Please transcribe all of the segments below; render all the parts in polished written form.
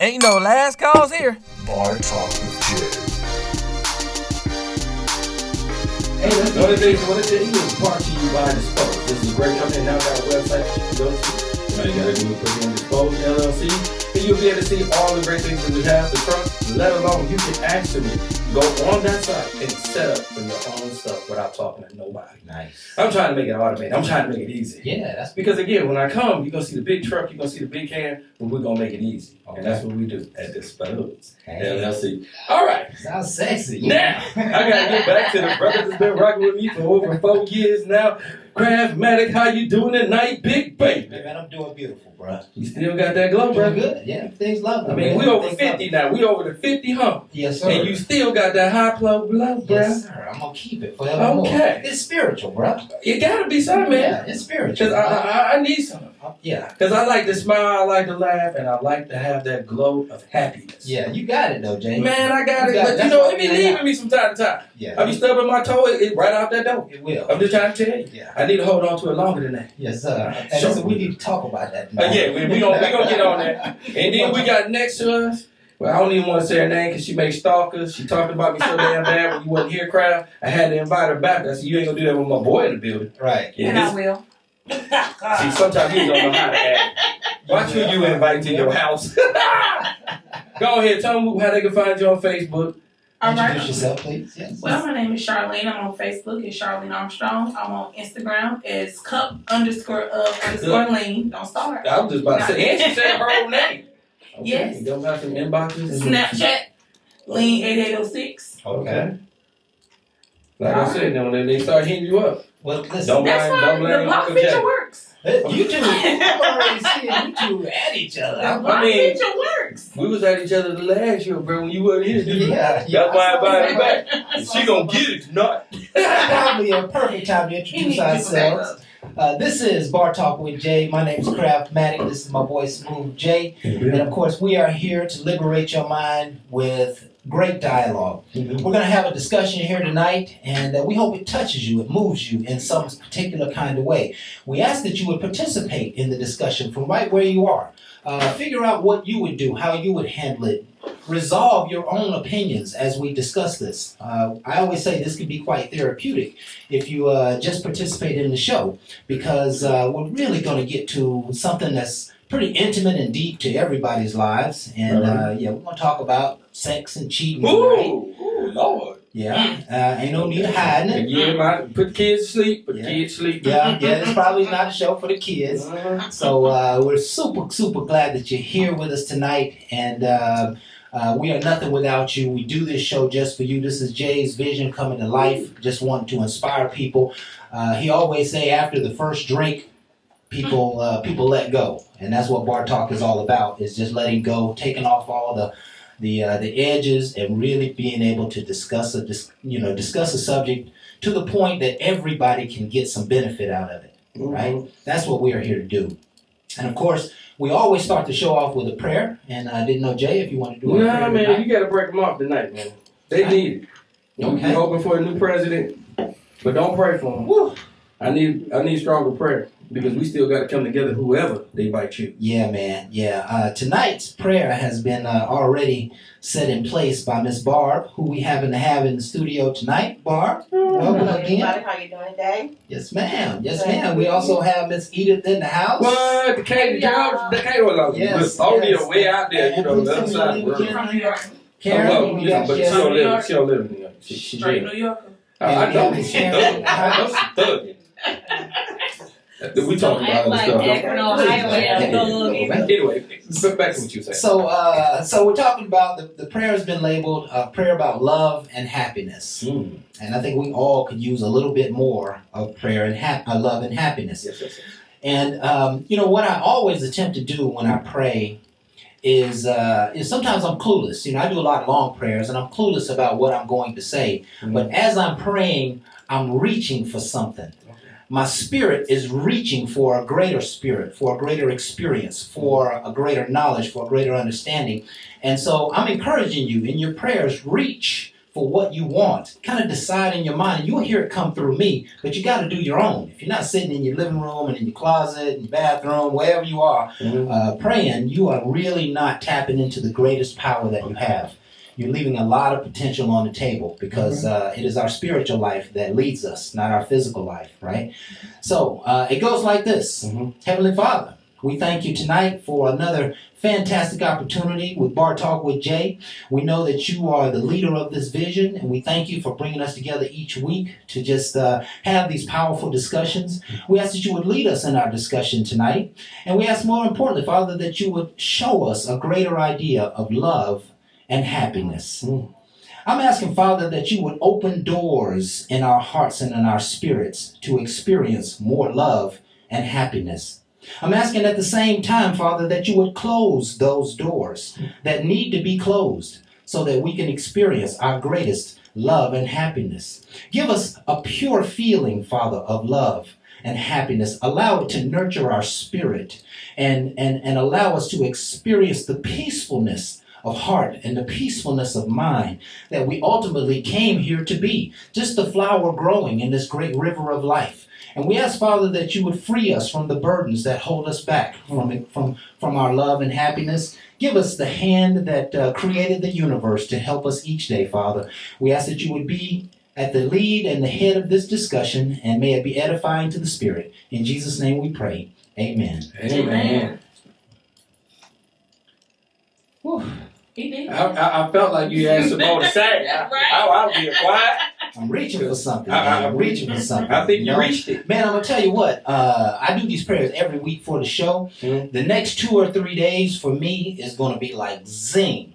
Ain't no last calls here. Bar Talk with Jay. Hey, let's go to this. What is it? He was brought to you by Dispose. This is a great company. Now got a website that you can go to. All you gotta do is put in Dispose LLC, and you'll be able to see all the great things that we have. The truck, let alone you can actually go on that site and set up for your own stuff without talking to nobody. Nice. I'm trying to make it automated. I'm trying to make it easy. Yeah, that's Because again, when I come, you're gonna see the big truck, you're gonna see the big can, but we're gonna make it easy. Okay. And that's what we do at Dispose Hey. LLC. All right. sounds sexy. Now, I gotta get back to the brother that's been rocking with me for over 4 years now. Craftmatic, how you doing tonight, big baby? Hey, man, I'm doing beautiful, bro. You still got that glow, bro? Doing good. Yeah, everything's lovely. I mean, we over 50 now. We over the 50 hump. Yes, sir. And you still got that high flow blow, bro. Yes, sir. I'm gonna keep it forevermore. Okay. It's spiritual, bro. It gotta be something, man. Yeah, it's spiritual. Because I need something. Yeah. Because I like to smile, I like to laugh, and I like to have that glow of happiness. Yeah, you got it though, Jay. Man, I got it. You got it. But you That's know, why it be we leaving got- me from time to time. Yeah. I be stubbing my toe, it right out that door. It will. I'm just trying to tell you. Yeah. I need to hold on to it longer than that. Yes, sir. And Sure. listen, we need to talk about that. Yeah, we gonna get on that. And then we got next to us. Well, I don't even want to say her name because she makes stalkers. She talked about me so damn bad when you wasn't here, crowd. I had to invite her back. I said, you ain't gonna do that with my boy in the building. Right. Yeah, And I this- will. see, sometimes you don't know how to act. Watch who you invite to your house. Go ahead, tell them how they can find you on Facebook. All Introduce right. yourself, please. Yes. Well, my name is Charlene. I'm on Facebook as Charlene Armstrong. I'm on Instagram as cup_of_lean. Don't start. I was just about to say, and she said her whole name. Okay, Yes. you don't have some inboxes. Snapchat, lean8806. Okay. Like I said, they start hitting you up. Well, listen. Don't That's mind, fine. don't blame The block Uncle feature Jay. works. You two, I'm already seeing you two at each other. The block mean- feature works. We was at each other the last year, bro, when you wasn't here. Did you? Yeah. That's why I bought it back. She gonna get it tonight. Probably a perfect time to He needs introduce to back ourselves. up. This is Bar Talk with Jay. My name is Craftmatic. This is my boy Smooth Jay. And of course, we are here to liberate your mind with great dialogue. We're going to have a discussion here tonight, and we hope it touches you, it moves you in some particular kind of way. We ask that you would participate in the discussion from right where you are. Figure out what you would do, how you would handle it. Resolve your own opinions as we discuss this. I always say this can be quite therapeutic if you just participate in the show, because we're really going to get to something that's pretty intimate and deep to everybody's lives. And yeah, we're going to talk about sex and cheating. Right? Ooh, Lord. Yeah, ain't no need of hiding it. Yeah, put the kids to sleep. Put the Yeah. kids to sleep. Yeah, it's probably not a show for the kids. So we're super glad that you're here with us tonight, and we are nothing without you. We do this show just for you. This is Jay's vision coming to life. Just wanting to inspire people. He always say after the first drink, people let go, and that's what Bar Talk is all about. Is just letting go, taking off all the edges, and really being able to discuss a subject to the point that everybody can get some benefit out of it. Right? That's what we are here to do. And of course, we always start the show off with a prayer. And I didn't know, Jay, if you want to do a prayer Nah, man, tonight. you gotta break them off tonight, man. They need it. Okay. We're hoping for a new president, but don't pray for him. Woo. I need stronger prayer because we still got to come together, whoever they might choose. Yeah, man. Yeah. Tonight's prayer has been already set in place by Miss Barb, who we happen to have in the studio tonight. Barb, welcome Hello, again. everybody. How you doing today? Yes, ma'am. Yes, ma'am. We also have Miss Edith in the house. What? Decatur, Yes, only yes. way out there, you know, And the other please side. tell me of the again. world. From New York. Karen, Oh, well, we you know, got but she Karen. don't live in New York. She Straight New Yorker. I know. Miss She Karen. thugging. We talking about other stuff. Anyway, back to what you say. So we're talking about the prayer has been labeled a prayer about love and happiness, and I think we all could use a little bit more of prayer and love and happiness. Yes. And what I always attempt to do when I pray is sometimes I'm clueless. I do a lot of long prayers, and I'm clueless about what I'm going to say. But as I'm praying, I'm reaching for something. My spirit is reaching for a greater spirit, for a greater experience, for a greater knowledge, for a greater understanding. And so I'm encouraging you in your prayers, reach for what you want. Kind of decide in your mind, and you'll hear it come through me, but you got to do your own. If you're not sitting in your living room and in your closet, in your bathroom, wherever you are, praying, you are really not tapping into the greatest power that you have. You're leaving a lot of potential on the table because it is our spiritual life that leads us, not our physical life, right? So it goes like this. Heavenly Father, we thank you tonight for another fantastic opportunity with Bar Talk with Jay. We know that you are the leader of this vision, and we thank you for bringing us together each week to just have these powerful discussions. We ask that you would lead us in our discussion tonight, and we ask more importantly, Father, that you would show us a greater idea of love and happiness. I'm asking, Father, that you would open doors in our hearts and in our spirits to experience more love and happiness. I'm asking at the same time, Father, that you would close those doors that need to be closed so that we can experience our greatest love and happiness. Give us a pure feeling, Father, of love and happiness. Allow it to nurture our spirit and allow us to experience the peacefulness of heart and the peacefulness of mind that we ultimately came here to be. Just the flower growing in this great river of life. And we ask, Father, that you would free us from the burdens that hold us back from our love and happiness. Give us the hand that created the universe to help us each day, Father. We ask that you would be at the lead and the head of this discussion, and may it be edifying to the Spirit. In Jesus' name we pray. Amen. Amen. Whew. He did. I felt like you had some more to say. I was being quiet. I'm reaching for something. I'm reaching for something. I think you know? reached it. Man, I'm going to tell you what. I do these prayers every week for the show. The next 2 or 3 days for me is going to be like zing.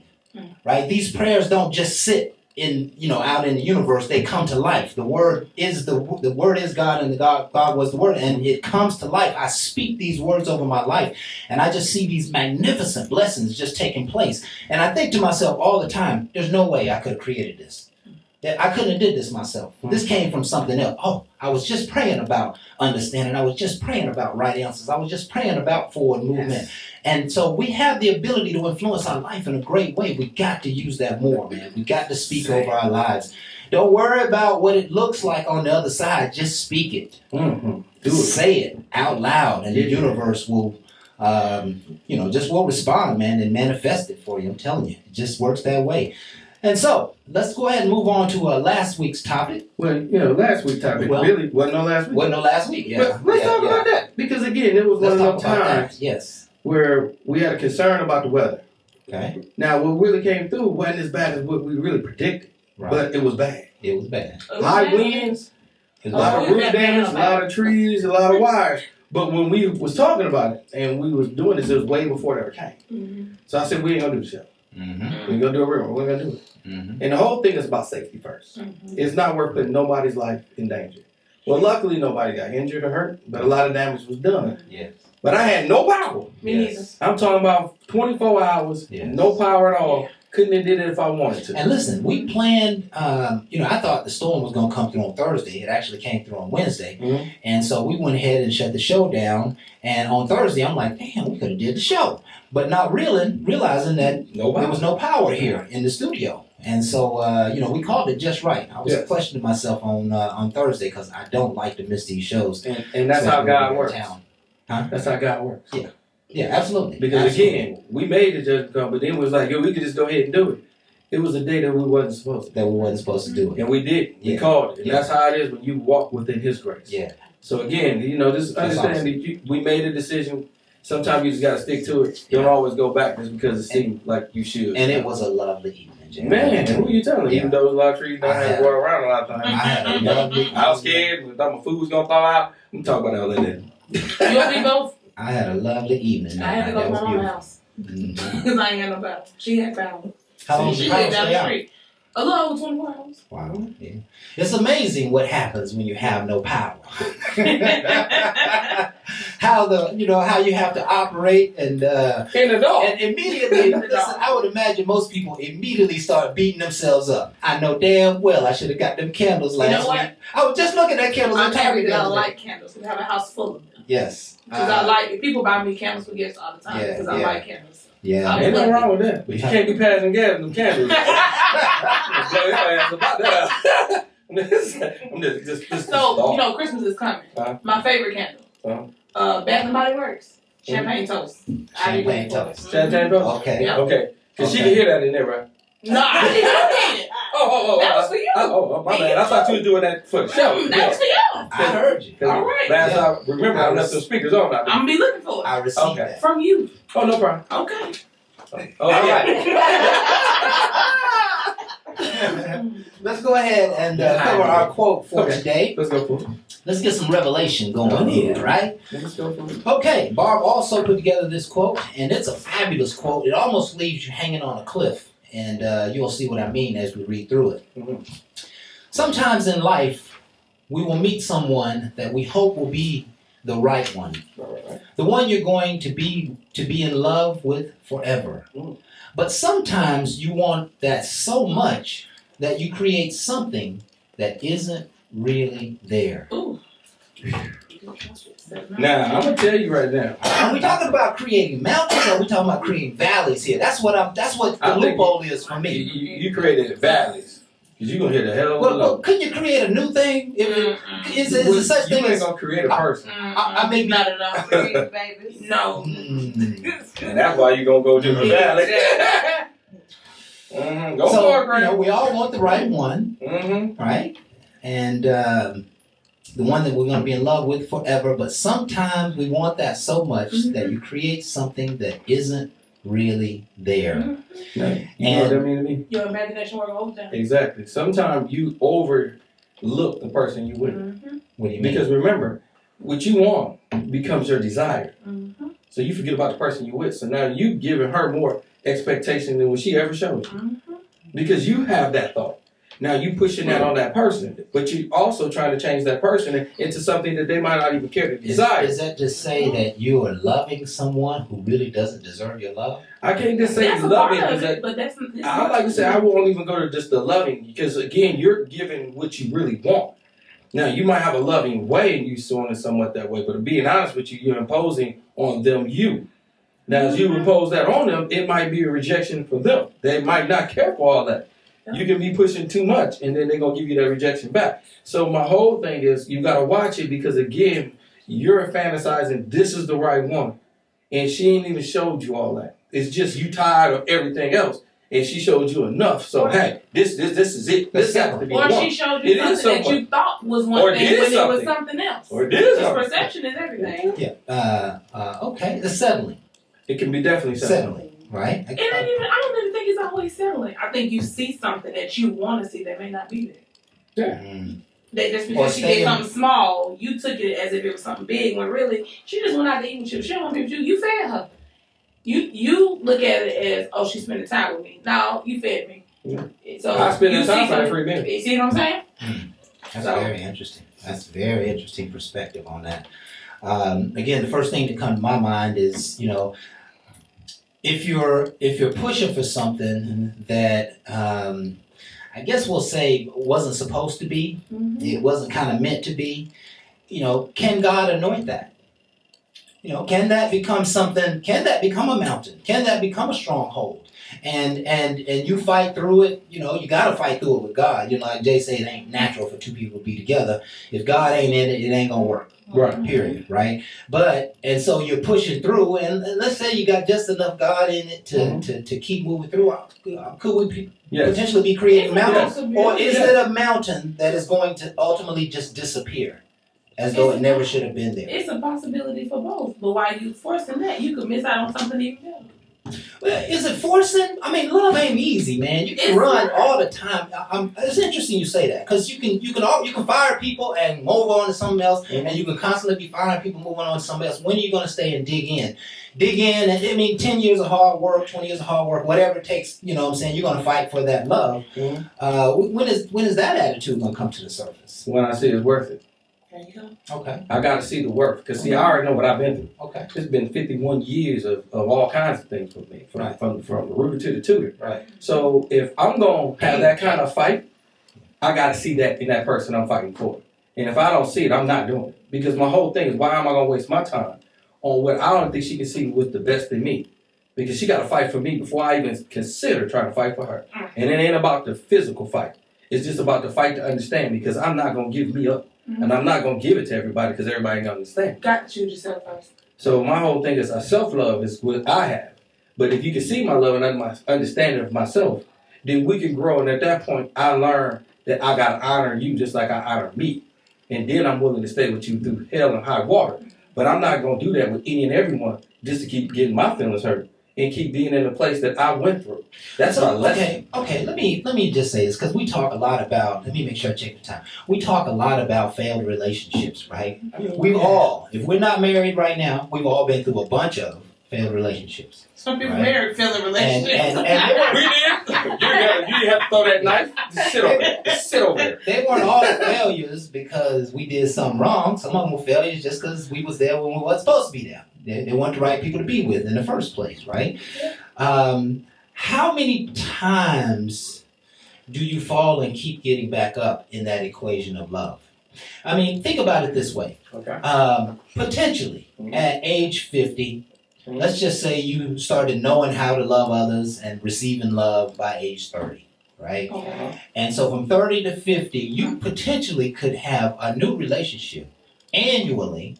Right? These prayers don't just sit out in the universe. They come to life. The word is the word is God, and God was the word, and it comes to life. I speak these words over my life, and I just see these magnificent blessings just taking place. And I think to myself all the time, there's no way I could have created this. That I couldn't have did this myself. This came from something else. Oh, I was just praying about understanding. I was just praying about right answers. I was just praying about forward movement. Yes. And so we have the ability to influence our life in a great way. We got to use that more, man. We got to speak over our lives. Don't worry about what it looks like on the other side. Just speak it. Do it. Say it out loud, and the universe will, just will respond, man, and manifest it for you. I'm telling you, it just works that way. And so, let's go ahead and move on to last week's topic. Well, last week's topic really wasn't no last week. Wasn't no last week, yeah. But let's talk about that. Because again, it was one of those times where we had a concern about the weather. Okay. Now, what really came through wasn't as bad as what we really predicted. Right. But it was bad. It was bad. High winds, a lot of roof damage, a lot of trees, a lot of wires. But when we was talking about it and we was doing this, it was way before that came. So I said, we ain't going to do the show. We ain't going to do a real one. We're going to do it. And the whole thing is about safety first. It's not worth putting nobody's life in danger. Well, luckily nobody got injured or hurt, but a lot of damage was done. Yes. But I had no power. Me neither. I'm talking about 24 hours, no power at all. Couldn't have did it if I wanted to. And listen, we planned, I thought the storm was going to come through on Thursday. It actually came through on Wednesday. And so we went ahead and shut the show down. And on Thursday, I'm like, damn, we could have did the show. But not realizing that there was no power here in the studio. And so, we called it just right. I was questioning myself on Thursday because I don't like to miss these shows. And that's how God works. Huh? That's how God works. Yeah, absolutely. Because again, we made it just come, but then it was like, we could just go ahead and do it. It was a day that we wasn't supposed to. That we wasn't supposed to do it. And we did. We called it. And that's how it is when you walk within His grace. Yeah. So again, just understand that we made a decision. Sometimes you just got to stick to it. You don't always go back just because it seemed like you should. And it was a lovely evening, Jay. Man, who are you telling? Even though a lot of trees don't have to go around a lot of times. I had a lovely I was scared. I thought my food was going to thaw out. I'm talking about all that then. You and me both. I had a lovely evening. I had to go to my mom's house. Because I ain't got no battle. She had battle. How long she lived down the street? A little over 24 hours. Wow. Yeah. It's amazing what happens when you have no power. How you have to operate and in the dark. And immediately, listen, I would imagine most people immediately start beating themselves up. I know damn well I should have got them candles last week. I was just looking at candles. I'm married. I like candles. We have a house full of them. Yes. Because I like it. People buy me candles for gifts all the time because I like candles. Yeah. Ain't nothing wrong with that. But you can't be passing gas in them candles. Blow your ass about that. I'm just So, you know, Christmas is coming. My favorite candle. Bath and Body Works. Champagne toast. Champagne toast. Champagne toast? Okay. Yeah. Okay. Because she can hear that in there, right? No, I didn't know that. Oh. That was for you. Oh, my bad. I thought you were doing that for the show. That was for you. I heard you. All right. Last time, remember, I left some speakers on out there. I'm gonna be looking for it. I received Okay. that. From you. Oh, no problem. Okay. Oh, Let's go ahead and cover our quote for today. Let's go for it. Let's get some revelation going here, right? Let's go for it. Okay, Barb also put together this quote, and it's a fabulous quote. It almost leaves you hanging on a cliff, and you'll see what I mean as we read through it. Mhm. Sometimes in life, we will meet someone that we hope will be the right one, All right. the one you're going to be in love with forever. Mm. But sometimes you want that so much that you create something that isn't really there. Ooh. Now, I'm going to tell you right now. Are we talking about creating mountains, or are we talking about creating valleys here? That's what the I think loophole is for me. You created valleys. Because you're going to hear the hell of a Well, load. couldn't you create a new thing? Is there such You thing ain't as... going to create a person. I may be... Not at all. Babies. No. And that's why you're going to go to the valley. Go So, for it, Graham. we all want the right one, Mm-hmm. right? And the one that we're going to be in love with forever. But sometimes we want that so much that you create something that isn't really there. You know what that mean to me? Your imagination work overtime. Exactly. Sometimes you overlook the person you with. What do you mean? Because remember, what you want becomes your desire. So you forget about the person you with. So now you giving her more expectation than what she ever showed you. Because you have that thought. Now you pushing that on that person, but you also trying to change that person into something that they might not even care to desire. Is that to say that you are loving someone who really doesn't deserve your love? I can't just say That's a loving part of because it, but that's. I like to say I won't even go to just the loving because again you're giving what you really want. Now you might have a loving way and you showing it somewhat that way, but to being honest with you, you're imposing on them you. Now as you impose that on them, it might be a rejection for them. They might not care for all that. You can be pushing too much and then they're going to give you that rejection back. So my whole thing is you got to watch it because, again, you're fantasizing this is the right one. And she ain't even showed you all that. It's just you tired of everything else. And she showed you enough. So, hey, this is it. This has to be Or one. she showed you something that you thought was one thing when it was something else. Or did Because something. perception is everything. Yeah. Okay. The settling. It can be definitely Settling. Right? I don't even think it's always settling. I think you see something that you want to see that may not be there. That just because she did something small, you took it as if it was something big. When really, she just went out to eat with you. She don't want to be with you. You fed her. You look at it as, oh, she's spending time with me. No, you fed me. Yeah. So I spend you the time see for that 3 minutes. You see what I'm saying? That's So- very interesting. That's a very interesting perspective on that. Again, the first thing to come to my mind is, if you're pushing for something that I guess we'll say wasn't supposed to be, it wasn't kind of meant to be, can God anoint that? Can that become something? Can that become a mountain? Can that become a stronghold? And you fight through it. You got to fight through it with God. Like Jay said, it ain't natural for two people to be together. If God ain't in it, it ain't gonna work. Right. Period. Right. And so you're pushing through, and let's say you got just enough God in it to keep moving through. Could we potentially be creating a mountain, or is it a mountain that is going to ultimately just disappear, as though it never should have been there? It's a possibility for both. But why you forcing that? You could miss out on something even better. Well, is it forcing? I mean, love ain't easy, man. You can It's run not. all the time. It's interesting you say that because you can fire people and move on to something else, and you can constantly be firing people, moving on to something else. When are you going to stay and dig in? And I mean, 10 years of hard work, 20 years of hard work, whatever it takes. You know what I'm saying? You're going to fight for that love. When is that attitude going to come to the surface? When I see it's worth it. There you go. Okay. I got to see the worth. Because, I already know what I've been through. Okay. It's been 51 years of all kinds of things with me, from the rooter to the tutor. Right. So if I'm going to have that kind of fight, I got to see that in that person I'm fighting for. And if I don't see it, I'm not doing it. Because my whole thing is, why am I going to waste my time on what I don't think she can see was the best in me? because she got to fight for me before I even consider trying to fight for her. And it ain't about the physical fight. It's just about the fight to understand, because I'm not going to give me up. And I'm not going to give it to everybody because everybody ain't going to understand. Got to choose yourself first. So my whole thing is self-love is what I have. But if you can see my love and my understanding of myself, then we can grow. And at that point, I learn that I got to honor you just like I honor me. And then I'm willing to stay with you through hell and high water. But I'm not going to do that with any and everyone just to keep getting my feelings hurt and keep being in a place that I went through. That's my lesson. Okay. Let me just say this, because we talk a lot about. Let me make sure I check the time. We talk a lot about failed relationships, right? We've all, if we're not married right now, we've all been through a bunch of failed relationships. Some people married failed relationships. And We did. You have to throw that knife. Just sit over there. Just sit over there. they weren't all failures because we did something wrong. Some of them were failures just because we was there when we weren't supposed to be there. They weren't the right people to be with in the first place, right? How many times do you fall and keep getting back up in that equation of love? I mean, think about it this way. Okay. Potentially, at age 50, let's just say you started knowing how to love others and receiving love by age 30, right? And so from 30 to 50, you potentially could have a new relationship annually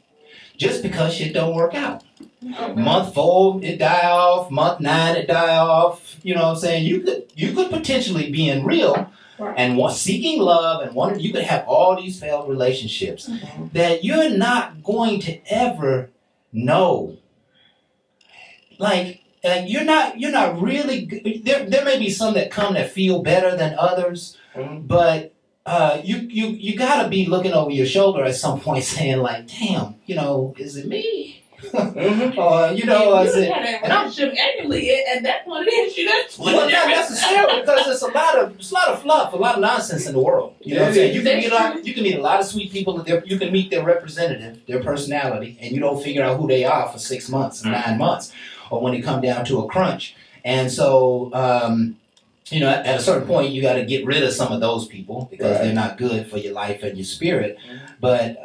just because shit don't work out. Month 4, it die off. Month 9, it die off. You know what I'm saying? You could potentially be in real and seeking love, and you could have all these failed relationships that you're not going to ever know. Like you're not really good. There may be some that come that feel better than others, but you gotta be looking over your shoulder at some point, saying like, "Damn, is it me?" Or is it? Had a relationship annually at that point. That's Well, not necessarily, because it's a lot of fluff, a lot of nonsense in the world. You know what I'm saying? You can meet a lot of sweet people. You can meet their representative, their personality, and you don't figure out who they are for 6 months, 9 months, or when it come down to a crunch. And so, at a certain point, you got to get rid of some of those people because they're not good for your life and your spirit. But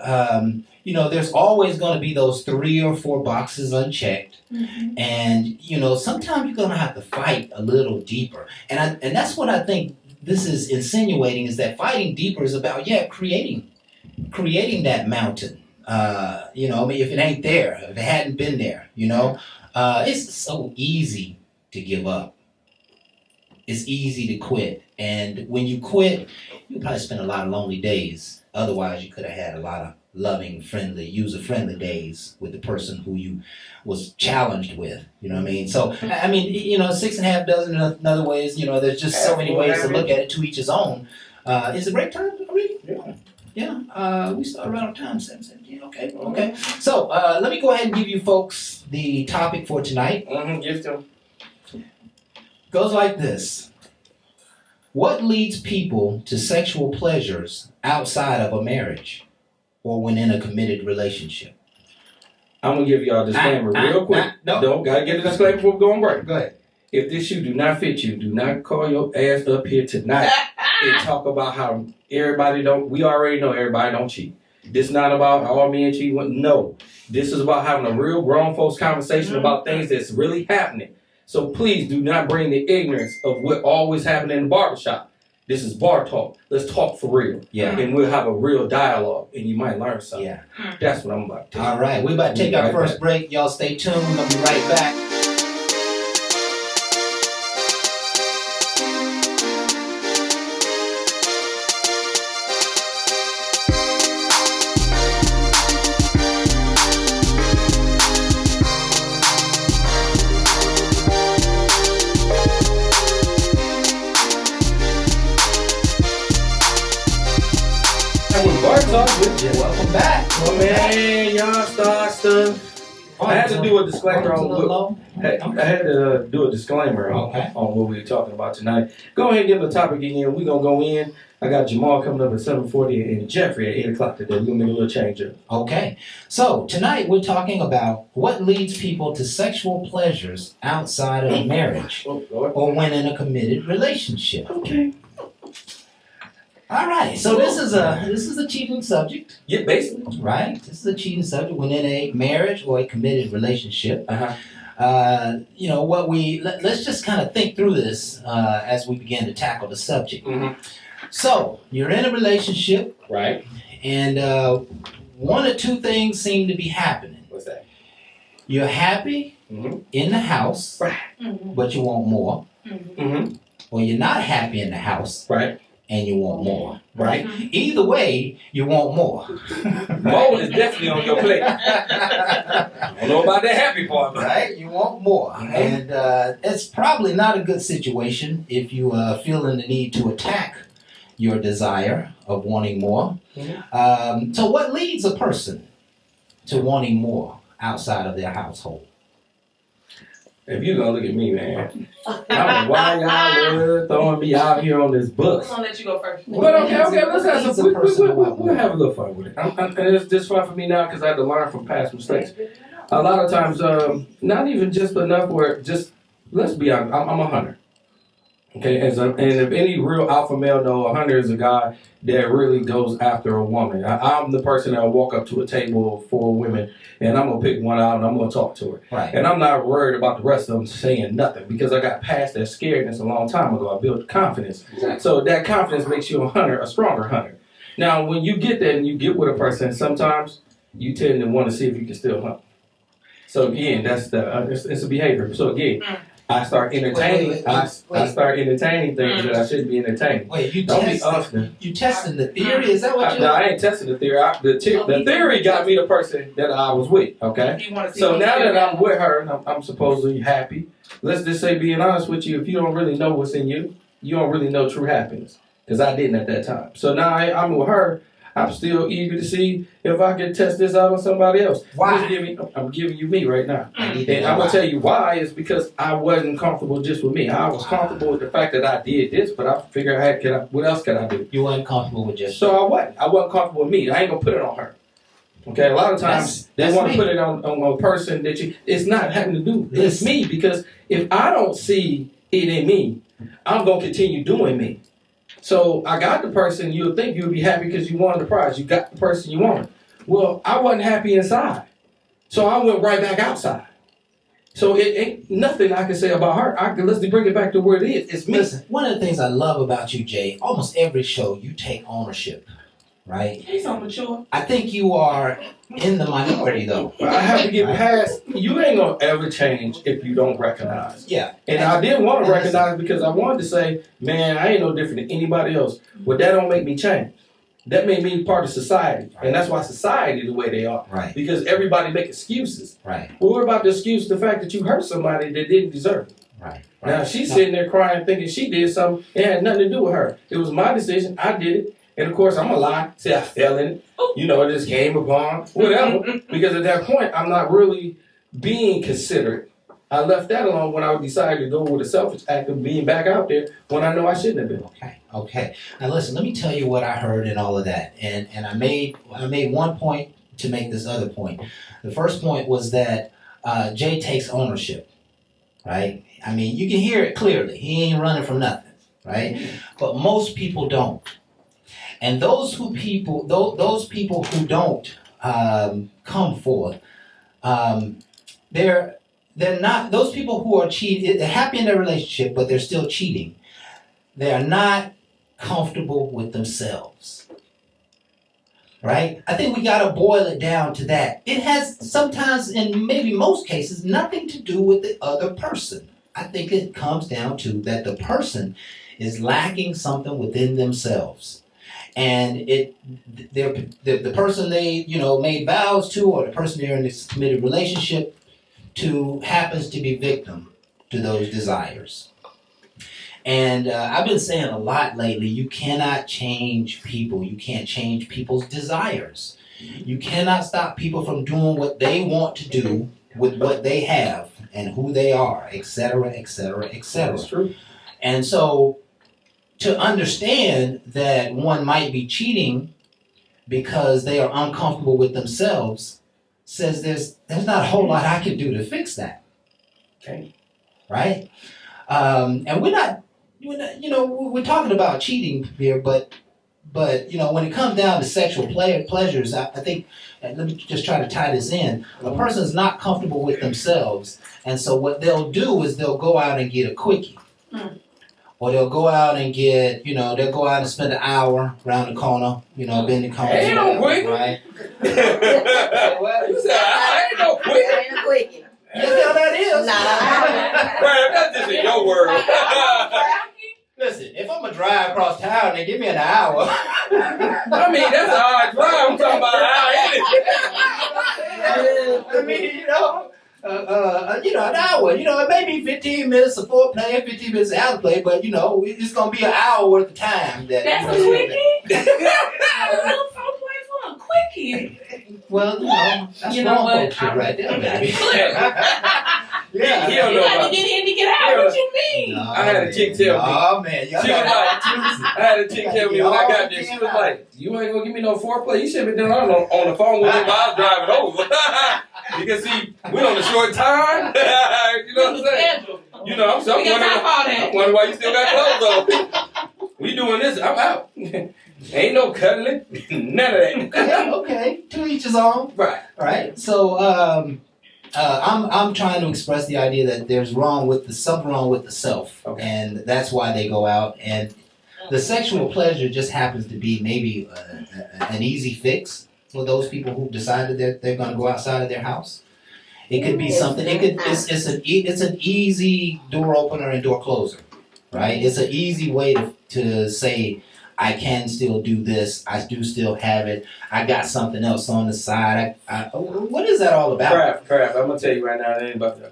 there's always going to be those 3 or 4 boxes unchecked, and sometimes you're going to have to fight a little deeper. And that's what I think this is insinuating, is that fighting deeper is about creating that mountain. If it ain't there, if it hadn't been there, it's so easy to give up. It's easy to quit. And when you quit, you probably spend a lot of lonely days. Otherwise, you could have had a lot of loving, friendly, user-friendly days with the person who you was challenged with. You know what I mean? So, 6.5 dozen other ways. There's just so many ways to look at it, to each his own. Is it break time already? Yeah. We start right on time, 7:17. Okay. So, let me go ahead and give you folks the topic for tonight. Give it to them. Goes like this. What leads people to sexual pleasures outside of a marriage or when in a committed relationship? I'm going to give y'all a disclaimer real quick. Don't got to get a disclaimer before we go on break. Go ahead. If this shoe do not fit you, do not call your ass up here tonight and talk about how we already know everybody don't cheat. This is not about all men cheat. No. This is about having a real grown folks conversation about things that's really happening. So please do not bring the ignorance of what always happened in the barbershop. This is bar talk. Let's talk for real. Yeah. And we'll have a real dialogue, and you might learn something. Yeah. That's what I'm about to tell you. All right. We're about to take our first break. Y'all stay tuned. We'll be right back. Welcome back. Oh man, y'all start stuff. I had to do a disclaimer on on what we were talking about tonight. Go ahead and give the topic again. We're gonna go in. I got Jamal coming up at 7:40 and Jeffrey at 8 o'clock today. We're gonna make a little change up. Okay. So tonight we're talking about what leads people to sexual pleasures outside of marriage or when in a committed relationship. Okay. All right, so this is a cheating subject. Yeah, basically. Right? This is a cheating subject when in a marriage or a committed relationship. let's just kind of think through this as we begin to tackle the subject. Mm-hmm. So you're in a relationship, Right. and one or two things seem to be happening. What's that? You're happy Mm-hmm. in the house, Right. Mhm. but you want more, Mm-hmm. or you're not happy in the house Right. and you want more. Right. Either way, you want more. More is definitely on your plate. I don't know about the happy part, but Right? You want more. Mhm. And it's probably not a good situation if you are feeling the need to attack your desire of wanting more. So what leads a person to wanting more outside of their household? if you're gonna look at me, man, I don't know why y'all were throwing me out here on this I'm bus. gonna let you go first. But okay, let's have Leads a some. person to want We'll more. have a little fun with it. And it's just fun for me now because I had to learn from past mistakes. A lot of times, not even just enough where just let's be honest. I'm a hunter. Okay, and if any real alpha male know, a hunter is a guy that really goes after a woman. I'm the person that will walk up to a table for women and I'm gonna pick one out and I'm gonna talk to her. Right. And I'm not worried about the rest of them saying nothing because I got past that scaredness a long time ago. I built confidence. Exactly. So that confidence makes you a hunter, a stronger hunter. Now, when you get there and you get with a person, sometimes you tend to want to see if you can still hunt. So again, that's it's a behavior. So again, I start entertaining. I start entertaining things that I shouldn't be entertaining. Wait, you Don't be Austin. testing the theory? Is that what you? No, I ain't testing the theory. The theory got me the person that I was with. Okay. You wanna see So what now you that got. I'm with her, and I'm supposedly happy. Let's just say, being honest with you, if you don't really know what's in you, you don't really know true happiness. Because I didn't at that time. So now I'm with her. I'm still eager to see if I can test this out on somebody else. Why? I'm giving you me right now. I need to And know I'm why. gonna tell you why is because I wasn't comfortable just with me. I was comfortable with the fact that I did this, but I figured what else could I do? You weren't comfortable with just. So I wasn't comfortable with me. I ain't gonna put it on her. Okay, a lot of times they That's want me. to put it on a person that it's not having to do. It's me because if I don't see it in me, I'm gonna continue doing me. So I got the person, you'll think you would be happy because you won the prize. You got the person you wanted. Well, I wasn't happy inside. So I went right back outside. So it ain't nothing I can say about her. Let's bring it back to where it is. It's me. Listen, one of the things I love about you, Jay, almost every show you take ownership, right? He's so mature. I think you are in the minority, though. But I have to get past, you ain't gonna ever change if you don't recognize. Yeah. And I didn't want to recognize because I wanted to say, man, I ain't no different than anybody else. But that don't make me change. That made me part of society. And that's why society the way they are. Right. Because everybody make excuses. Right. Well, what about the excuse, the fact that you hurt somebody that didn't deserve it? Right. Now, she's sitting there crying thinking she did something. It had nothing to do with her. It was my decision. I did it. And of course, I'm going to lie. Say I fell in it. You know, it just came upon. Whatever. Because at that point, I'm not really being considerate. I left that alone when I decided to go with a selfish act of being back out there when I know I shouldn't have been. Okay. Now listen, let me tell you what I heard and all of that. And I made one point to make this other point. The first point was that Jay takes ownership, right? I mean, you can hear it clearly. He ain't running from nothing, right? But most people don't. And those people who don't come forth, they're not, those people who are cheating, they're happy in their relationship, but they're still cheating. They are not comfortable with themselves. Right? I think we got to boil it down to that. It has sometimes, in maybe most cases, nothing to do with the other person. I think it comes down to that the person is lacking something within themselves. And the person they made vows to, or the person they're in this committed relationship to, happens to be victim to those desires. And I've been saying a lot lately, you cannot change people. You can't change people's desires. You cannot stop people from doing what they want to do with what they have and who they are, etc., etc., etc. That's true. And so to understand that one might be cheating because they are uncomfortable with themselves says there's not a whole lot I can do to fix that. Okay. Right? And we're talking about cheating here, but But when it comes down to sexual pleasures, I think, and let me just try to tie this in. A person is not comfortable with themselves, and so what they'll do is they'll go out and get a quickie, or they'll go out and get, they'll go out and spend an hour around the corner, bending corners, Ain't no quickie. right? You said I ain't no quick. Ain't a quickie. You know what that is? Crab, that's just in your word. Listen, if I'm gonna drive across town and give me an hour. I mean, that's a hard drive. I'm talking about how I mean, an hour. It may be 15 minutes of foreplay, 15 minutes of outplay, but it's gonna be an hour worth of time. That's a quickie? I love foreplay for a quickie. Well, that's You know wrong what? shit right there, baby. He don't You know got about to get in to get out. What you mean? No, I had a chick tell me. Oh man, She was like, I had a chick tell me when I got there, she was like, you ain't gonna give me no foreplay. You should have been doing on the phone with me while I was driving over. Because see, we on a short time. You know what I'm saying? I'm wondering why you still got clothes on. We doing this, I'm out. Ain't no cuddling, none of that. Okay, to each his own. Right. All right. So I'm trying to express the idea that there's something wrong with the self, Okay. and that's why they go out. And the sexual pleasure just happens to be maybe an easy fix for those people who decided that they're going to go outside of their house. It could be something. It's an easy door opener and door closer, right? It's an easy way to say, I can still do this. I do still have it. I got something else on the side. What is that all about? Crap. I'm gonna tell you right now, it ain't about that.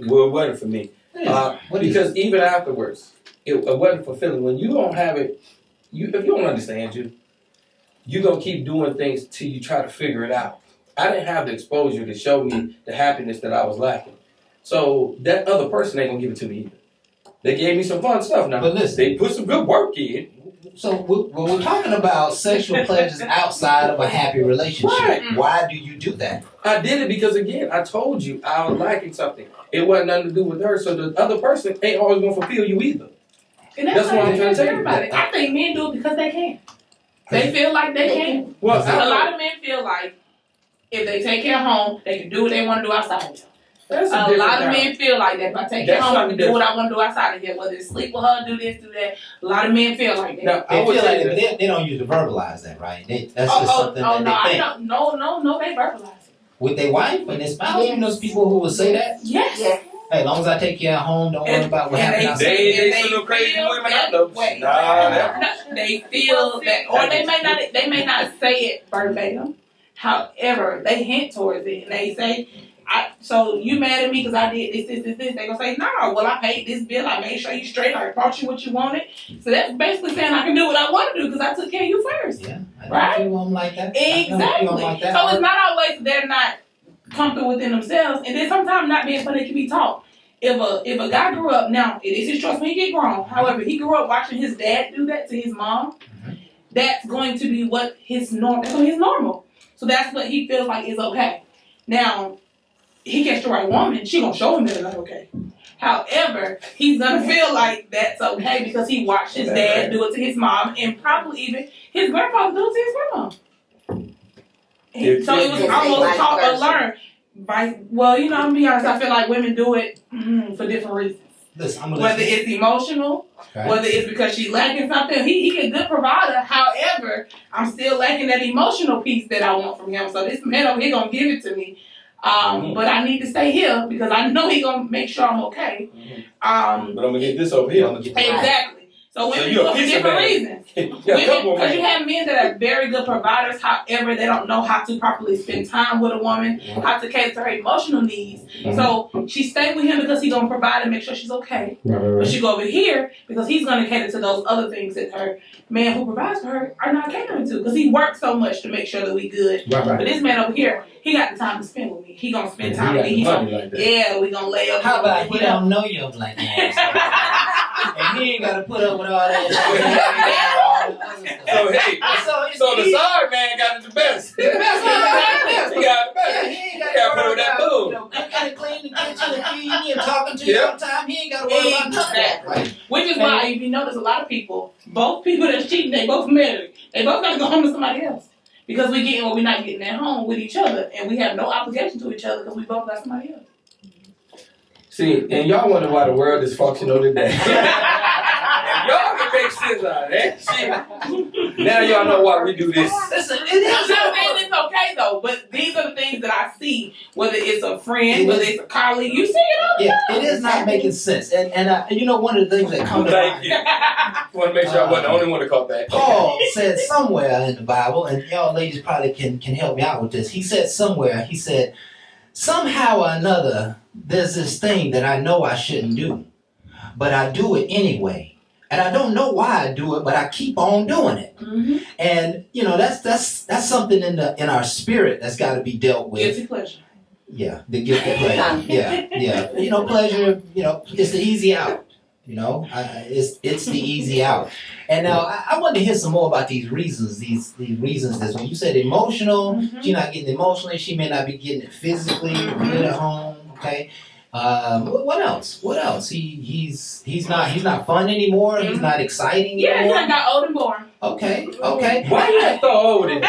Well, it wasn't for me. Because even afterwards, it wasn't fulfilling. When you don't have it, if you don't understand you gonna keep doing things till you try to figure it out. I didn't have the exposure to show me the happiness that I was lacking. So that other person ain't gonna give it to me either. They gave me some fun stuff now. But listen, they put some good work in. So we're talking about sexual pleasures outside of a happy relationship. Right. Why do you do that? I did it because, again, I told you I was lacking something. It wasn't nothing to do with her, so the other person ain't always going to fulfill you either. And that's what I'm trying to tell everybody. I think men do it because they can. They feel like they can. Well, a lot of men feel like if they take care of home, they can do what they want to do outside. A lot of men feel like that. If I take care of home, I can do what I want to do outside of here. Whether it's sleep with her, do this, do that. A lot of men feel like that. Now, They feel like they don't usually verbalize that, right? That's just something that they think. No, they verbalize it. With their wife and their spouse, you know, those people who will say that. Yes. Hey, as long as I take care of home, don't worry about what happens outside. They some crazy women I know. They feel that, or they may not say it verbatim. However, they hint towards it and they say, so you mad at me because I did this. They gonna say, no, well, I paid this bill. I made sure you straight. I brought you what you wanted. So that's basically saying I can do what I want to do because I took care of you first. Yeah, I don't right? feel them like that. Exactly. Like that. So it's not always they're not comfortable within themselves, and then sometimes not being funny can be taught. If a guy grew up, now it is his choice when he get grown. However, he grew up watching his dad do that to his mom. That's going to be what his norm. That's his normal. So that's what he feels like is okay. Now, he gets the right woman, she gonna show him that it's not okay. However, he's gonna feel like that's okay because he watched his dad do it to his mom, and probably even his grandfather do it to his grandma. So it was almost taught or learned. Right? Well, I'm gonna be honest. I feel like women do it for different reasons. Listen, whether it's emotional, whether it's because she's lacking something. He a good provider. However, I'm still lacking that emotional piece that I want from him. So this man over here gonna give it to me. But I need to stay here because I know he gonna make sure I'm okay. But I'm gonna get this over here. Exactly. So women do it for different reasons. Because you have men that are very good providers, however, they don't know how to properly spend time with a woman, how to cater to her emotional needs. So she stay with him because he's gonna provide and make sure she's okay. But she go over here because he's gonna cater to those other things that her man who provides for her are not catering to. Because he works so much to make sure that we good. But this man over here, he got the time to spend with me. He gonna spend time with me. We gonna lay up. How about he don't know you like that? And he ain't gotta put up with all that. So the side man got the best. He got the best. He ain't gotta put up with that boo. Cooking and cleaning the kitchen and feeding you and talking to you all the time. He ain't gotta worry about none of that, right? Which is why, if you notice, a lot of people, both people that's cheating, they both married. They both got to go home to somebody else. Because we're getting what we're not getting at home with each other. And we have no obligation to each other because we both got somebody else. See, and y'all wonder why the world is functional today. If y'all can make sense out of that shit, now y'all know why we do this. Listen, it I'm is. not saying it's okay though, but these are the things that I see. Whether it's a friend, whether it's a colleague, you see it all the Yeah, time. it is not making sense. And you know, one of the things that comes to Thank mind, you. Want to make sure I wasn't the only one to caught that. Paul said somewhere in the Bible, and y'all ladies probably can help me out with this. He said somewhere, he said, somehow or another, there's this thing that I know I shouldn't do, but I do it anyway. And I don't know why I do it, but I keep on doing it. Mm-hmm. And you know, that's something in our spirit that's got to be dealt with. Guilty pleasure. Yeah, the guilty pleasure. Yeah. You know, pleasure. You know, it's the easy out. You know, it's the easy out. And now I want to hear some more about these reasons. These reasons. This when you said emotional, she's not getting emotionally. She may not be getting it physically good at home. Okay. What else? What else? He's not fun anymore. He's not exciting Yeah, anymore. I got old and boring. Okay. Why you have to throw over this?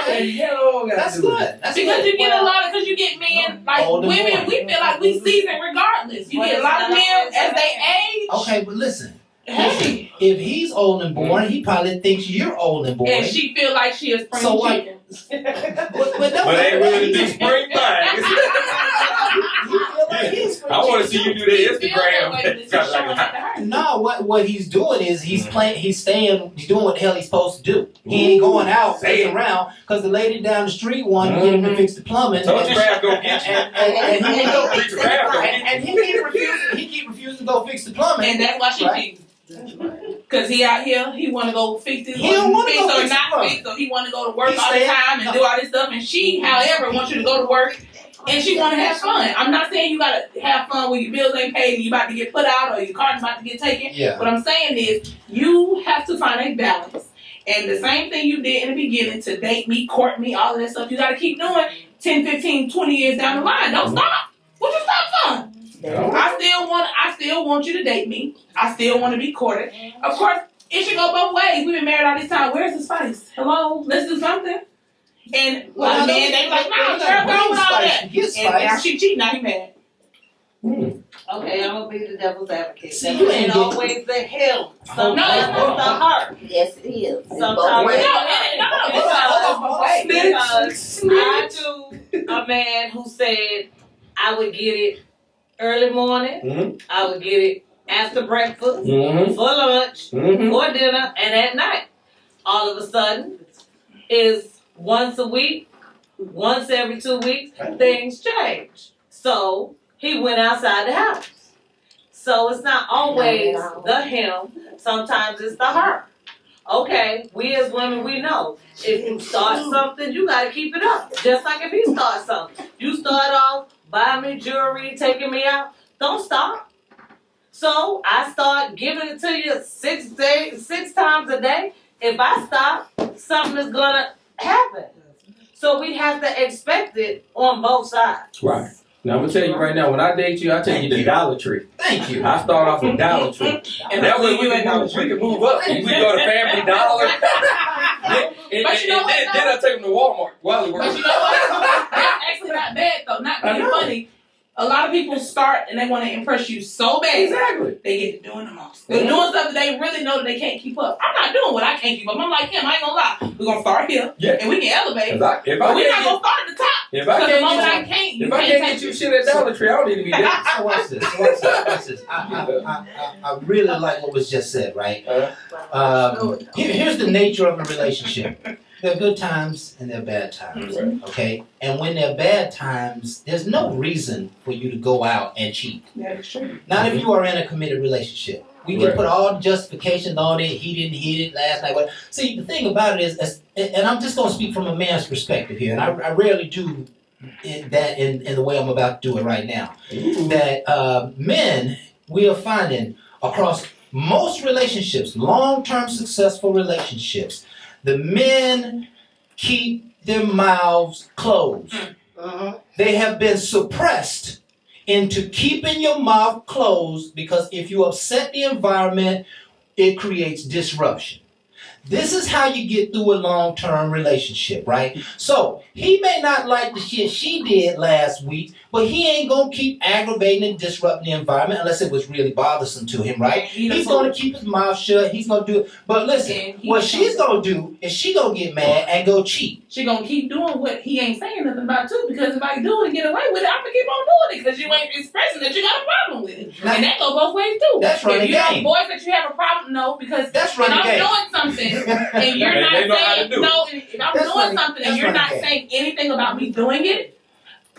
That's good. That's Because good. you get a lot of, because you get men, like Old and women, boring. we feel like we seasoned regardless. You get a lot of men as they age. Okay, but listen. Hey. If he's old and boring, he probably thinks you're old and boring. And she feel like she is spring So what? chicken. But Ain't really do spring things. I want to see you do He the feel that way, but Instagram. it's just showing it to her. No, what he's doing is he's doing what the hell he's supposed to do. He ain't going out, Say it. sitting around, because the lady down the street wanted to get him to fix the plumbing. Told you Crab gonna get you. And he ain't go fix the Crab gonna plumbing. And he keep refusing to go fix the plumbing. And that's why she Right. cheats. Cause he out here, he want to go fix this, He don't wanna fix go or fix the not plumbing. fix, or he want to go to work He all the said- time and do all this stuff. And she, however, wants you to go to work, and she want to have fun. I'm not saying you gotta have fun when your bills ain't paid and you about to get put out or your car's about to get taken. Yeah. What I'm saying is you have to find a balance. And the same thing you did in the beginning to date me, court me, all of that stuff, you gotta keep doing 10, 15, 20 years down the line. Don't stop. Would you stop fun? I still want you to date me. I still want to be courted. Of course, it should go both ways. We've been married all this time. Where's the spice? Hello? Let's do something. And a lot of men, they like, no, girl, go with all that. And now she cheating, now he mad. Okay, I'm gonna be the devil's advocate. See, That you ain't ain't always the him. Sometimes No. it's the heart. Yes, it is. Sometimes No, it's because I knew a man who said I would get it early morning, I would get it after breakfast, Mm-hmm. for lunch, Mm-hmm. for dinner, and at night. All of a sudden, is once a week, once every 2 weeks, things change. So he went outside the house. So it's not always the him. Sometimes it's the her. Okay, we as women, we know. If you start something, you gotta keep it up. Just like if he starts something. You start off buying me jewelry, taking me out. Don't stop. So I start giving it to you 6 times a day. If I stop, something is gonna happen. So we have to expect it on both sides. Right. Now I'm gonna tell you right now, when I date you, I take you to Dollar Tree. Thank you. I start off with Dollar Tree. And That way you we at can move up. We go to Family Dollar. And But you know what, then I take them to Walmart while he But works. you know what? That's actually not bad though. Not I being know. funny. A lot of people start and they want to impress you so bad. Exactly. They get to doing the most. They're doing stuff that they really know that they can't keep up. I'm not doing what I can't keep up. I'm like him. I ain't gonna lie. We're gonna start here. Yeah. And we can elevate. If But we're not gonna start at the top. If Because the moment I I can't, you if I can't can't take get you shit at Dollar Tree, I don't need to be there. So watch this. I really like what was just said, right? Here's the nature of a relationship. There are good times and there are bad times, okay? And when there are bad times, there's no reason for you to go out and cheat. That is true. Not if you are in a committed relationship. We can Right. put all the justifications on it. He didn't hit it last night. But see, the thing about it is, and I'm just going to speak from a man's perspective here, and I rarely do that in the way I'm about to do it right now. That men, we are finding across most relationships, long-term successful relationships, the men keep their mouths closed. They have been suppressed into keeping your mouth closed, because if you upset the environment, it creates disruption. This is how you get through a long-term relationship, right? So he may not like the shit she did last week, but he ain't gonna keep aggravating and disrupting the environment unless it was really bothersome to him, right? He's gonna keep his mouth shut. He's gonna do it. But listen, what she's gonna do is she gonna get mad and go cheat. She gonna keep doing what he ain't saying nothing about too, because if I do it and get away with it, I'm gonna keep on doing it because you ain't expressing that you got a problem with it. Now, and that go both ways too. That's running if you game. have boys that you have a problem, no, because That's when running I'm game. doing something and you're And they know not how to saying do it. no, if I'm That's doing running- something that's and you're running not game. saying anything about me doing it,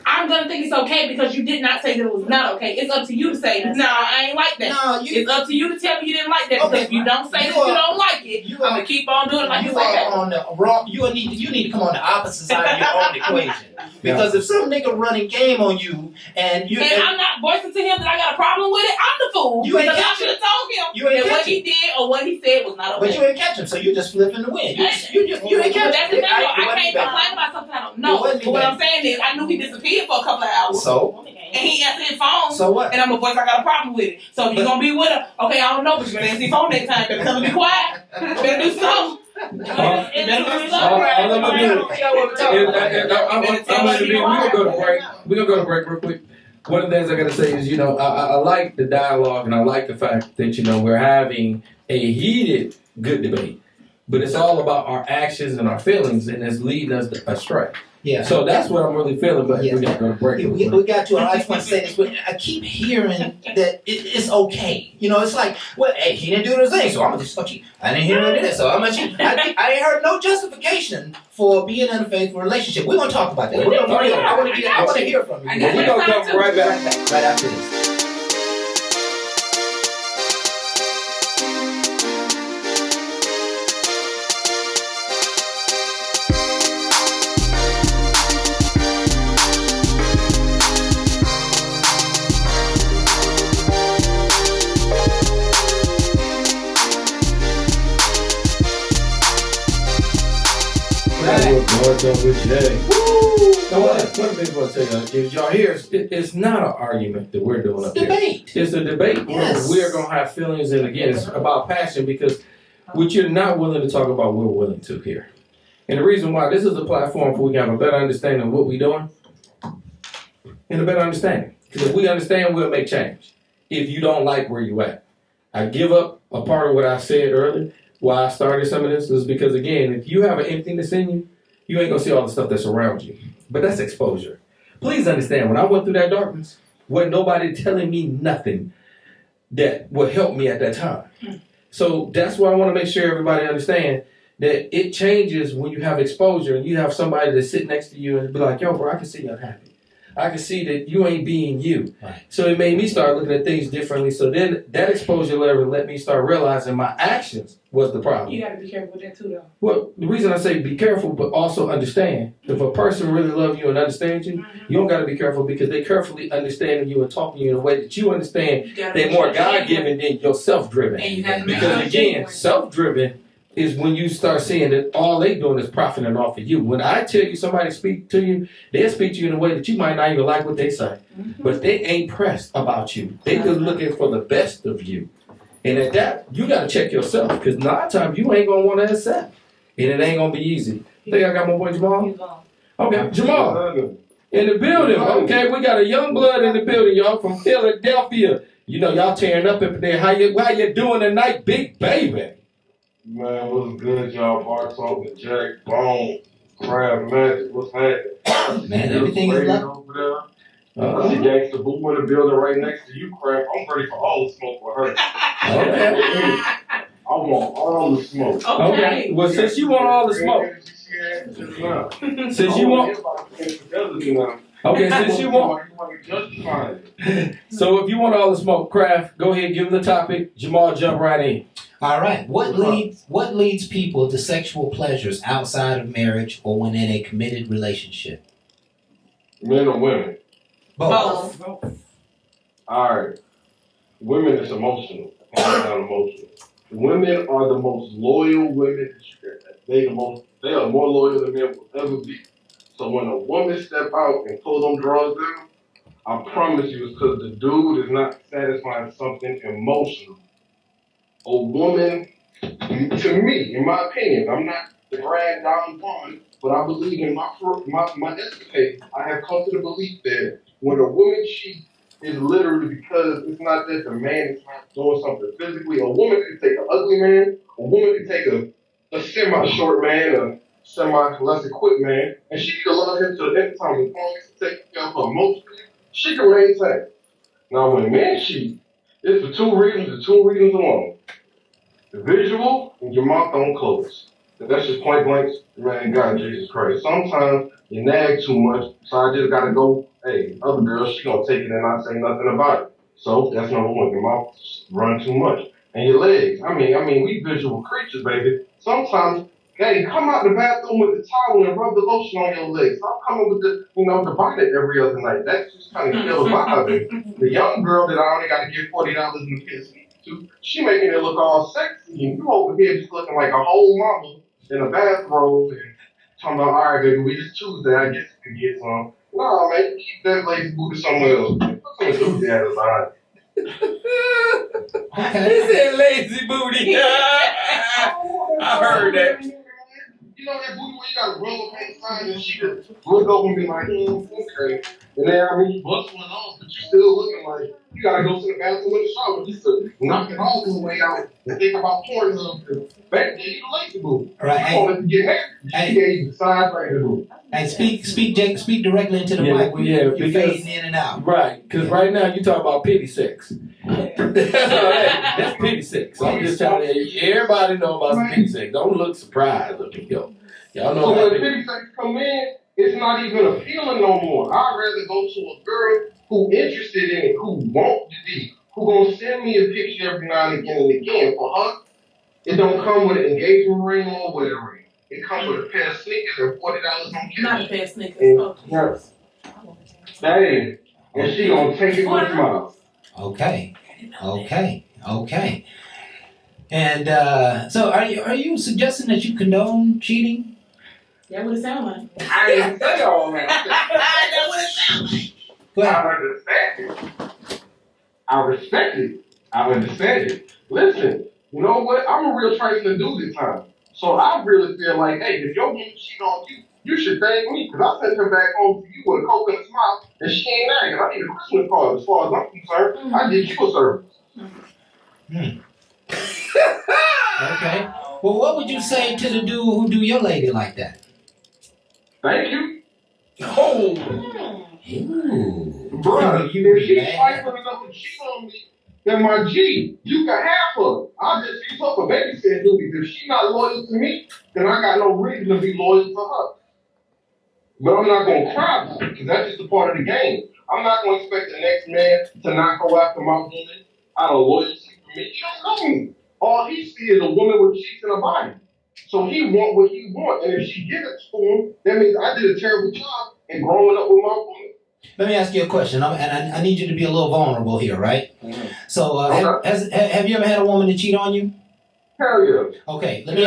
I'm gonna think it's okay because you did not say that it was not okay. It's up to you to say, no, I ain't like that. No, you, It's up to you to tell me you didn't like that, Okay, because if you don't say you that you are- don't like it, you I'm are- gonna keep on doing it like you it's okay. are on the wrong. You need to come on the opposite side of your own equation. Because if some nigga running game on you and you And I'm not voicing to him that I got a problem with it, I'm the fool. You ain't because I catch should have told him You ain't that what catch he did or what he said was not okay. but you ain't catch him, so you just flipping the win. You ain't catch But that's the him. thing, though. I can't complain about something I don't know. It wasn't But what bad. I'm saying is, I knew he disappeared for a couple of hours. So And he answered his phone. so what? And I'm a voice, I got a problem with it. So if you're gonna be with her, okay, I don't know, but you better answer your phone next time. Better come and be quiet. Better do something. All I'm gonna do is, I'm gonna go to break. We're gonna go to break real quick. One of the things I gotta say is, I like the dialogue and I like the fact that, we're having a heated good debate. But it's all about our actions and our feelings, and it's leading us astray. Yeah. So that's what I'm really feeling, but Yeah. we gotta go to break. We got to. I just want to say this, but I keep hearing that it's okay. It's like, well, hey, he didn't do his thing, so I'm gonna just cheat. I didn't hear him do this, so I'm gonna cheat. I ain't heard no justification for being in a faithful relationship. We're gonna talk about that. We're gonna, I want to hear from you. got We're gonna come right back. Right after this. North with Jay. Woo! Now, one thing I want to tell you, if y'all hear, it's not an argument that we're doing up here. Debate. It's a debate Yes. where we're going to have feelings, and again, it's about passion, because what you're not willing to talk about, we're willing to here. And the reason why, this is a platform for we can have a better understanding of what we're doing and a better understanding. Because if we understand, we'll make change. If you don't like where you at. I give up a part of what I said earlier. Why I started some of this is because, again, if you have an emptiness in you, you ain't going to see all the stuff that's around you. But that's exposure. Please understand, when I went through that darkness, wasn't nobody telling me nothing that would help me at that time. So that's why I want to make sure everybody understand that it changes when you have exposure and you have somebody that's sitting next to you and be like, yo, bro, I can see you're unhappy. I can see that you ain't being you. Right. So it made me start looking at things differently. So then that exposure level let me start realizing my actions was the problem. You gotta be careful with that too, though. Well, the reason I say be careful, but also understand. If a person really loves you and understands you, you don't got to be careful because they carefully understanding you and talking to you in a way that you understand. You gotta They're make more sure God-given than you're self-driven. And you gotta make Because sure again, genuine. self-driven is when you start seeing that all they doing is profiting off of you. When I tell you somebody speak to you, they'll speak to you in a way that you might not even like what they say. But they ain't pressed about you. They just looking for the best of you. And at that, you got to check yourself because a lot of times you ain't going to want to accept. And it ain't going to be easy. I think I got my boy Jamal. Okay, Jamal. In the building. Okay, we got a young blood in the building, y'all, from Philadelphia. Y'all tearing up up there. How you doing tonight, big baby? Man, what's good, y'all? Bar Talk with Jack, Bone, Crab Magic, what's happening? Man, everything is lady like. over there. I see Gangsta Boo in the building right next to you, Crab. I'm ready for all the smoke with her. Okay. I want all the smoke. Okay. Well, since you want all the smoke. Since you want. Okay, since you want. So if you want all the smoke, Kraft, go ahead, give them the topic. Jamal, jump right in. All right. What leads people to sexual pleasures outside of marriage or when in a committed relationship? Men or women? Both. Alright. Women is emotional. I'm not emotional. Women are the most loyal women. They are more loyal than men will ever be. So when a woman step out and pull them drawers down, I promise you it's because the dude is not satisfying something emotional. A woman, to me, in my opinion, I'm not the grand Don Juan, but I believe in my escapade. I have come to the belief that when a woman cheats, it's literally because it's not that the man is not doing something physically. A woman can take an ugly man, a woman can take a semi-short man, a semi-less equipped man, and she can love him to the end of time as long as he takes care of her emotionally. She can maintain. Now, when men cheat, it's for two reasons and two reasons alone. The visual and your mouth don't close. That's just point blank, man, God, Jesus Christ. Sometimes you nag too much, so I just gotta go, hey, other girl, she gonna take it and not say nothing about it. So that's number one, your mouth run too much. And your legs, I mean, we visual creatures, baby. Sometimes, hey, come out the bathroom with the towel and rub the lotion on your legs. Stop coming with the bonnet every other night. That just kind of kills the vibe. The young girl that I only gotta give $40 in the kids to, she making it look all sexy, and you over here just looking like a whole mama in a bathrobe and talking about, all right, baby, we just Tuesday, I guess you can get some. No, man, you keep that lazy booty somewhere else. Put some enthusiasm behind it. He said lazy booty. I heard that. You know that booty where you got a roller paint sign and she just look over and be like, okay. And then, you bust one off, but you still looking like you gotta go to the bathroom in the shower just to knock it all the way out and think about porn love. Back then, you lazy booty. Right. You wanted to get happy. She gave you the side right to booty. Hey, speak, Jake. Speak directly into the mic. You're fading in and out. Right, because right now you talk about pity sex. That's pity sex. I'm just telling you, everybody know about some pity sex. Don't look surprised up here. Y'all know so about when pity sex come in, it's not even a feeling no more. I'd rather go to a girl who interested in it, who want to be, who gonna send me a picture every now and again. For her, it don't come with an engagement ring or with a ring. It comes with a pair of sneakers and $40 on cash. Not a pair of sneakers. Hey, and she gonna take it with a smile. Okay. And so, are you suggesting that you condone cheating? That what it sound like. I didn't say all that. That what it sound like. Go ahead. I understand it. I respect it. I understand it. Listen, you know what? I'm a real trifling dude this time. So I really feel like, hey, if your woman cheat on you, you should thank me, because I sent her back home to you with a Coke and a smile, and she ain't nagging. I need a Christmas card. As far as I'm concerned, I did you a service. Okay. Well, what would you say to the dude who do your lady like that? Thank you. Oh, Ooh. Bruh, You if she's mad? trifling enough to cheat on me, then my G, you can have her. I'll just use her for babysitting duties. If she's not loyal to me, then I got no reason to be loyal to her. But I'm not going to cry about it, because that's just a part of the game. I'm not going to expect the next man to not go after my woman out of loyalty for me. He don't know me. All he sees is a woman with cheeks in her body. So he want what he want, and if she gives it to him, that means I did a terrible job in growing up with my woman. Let me ask you a question, and I need you to be a little vulnerable here, right? Mm-hmm. So, have you ever had a woman to cheat on you? Hell yeah. Okay, let me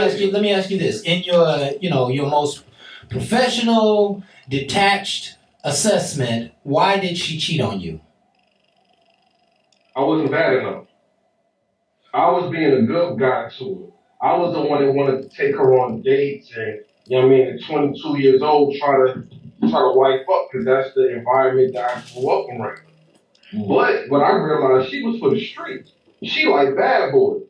ask you this: in your most professional, detached assessment, why did she cheat on you? I wasn't bad enough. I was being a good guy to her. I was the one that wanted to take her on dates and, you know what I mean, at 22 years old, try to wife up, because that's the environment that I grew up in. Right. But when I realized she was for the streets, she liked bad boys.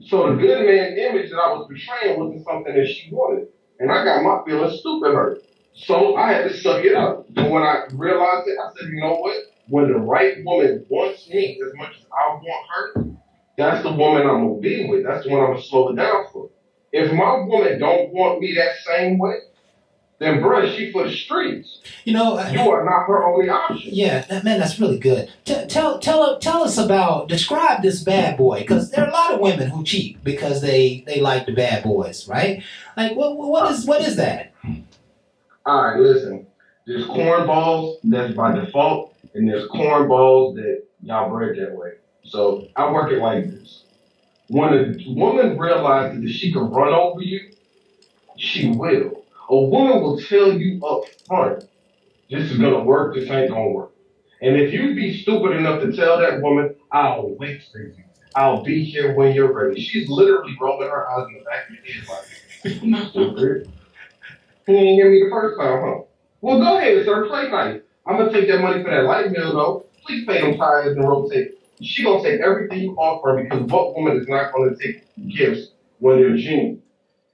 So the good man image that I was portraying wasn't something that she wanted. And I got my feelings stupid hurt. So I had to suck it up. And when I realized it, I said, you know what? When the right woman wants me as much as I want her, that's the woman I'm going to be with. That's the one I'm going to slow it down for. If my woman don't want me that same way, then bruh, she for the streets. You are not her only option. Yeah, that's really good. Tell us about, describe this bad boy, because there are a lot of women who cheat because they like the bad boys, right? Like, what is that? All right, listen. There's cornballs that's by default, and there's cornballs that y'all bred that way. So I work it like this. When a woman realizes that she can run over you, she will. A woman will tell you up front, this is gonna work, this ain't gonna work. And if you be stupid enough to tell that woman, I'll wait for you. I'll be here when you're ready. She's literally rolling her eyes in the back of your head like, stupid. He didn't hear me the first time, huh? Well, go ahead, sir. Play nice. I'm going to take that money for that light bill, though. Please pay them tires and rotate. She going to take everything you offer her because what woman is not going to take gifts when they're genuine?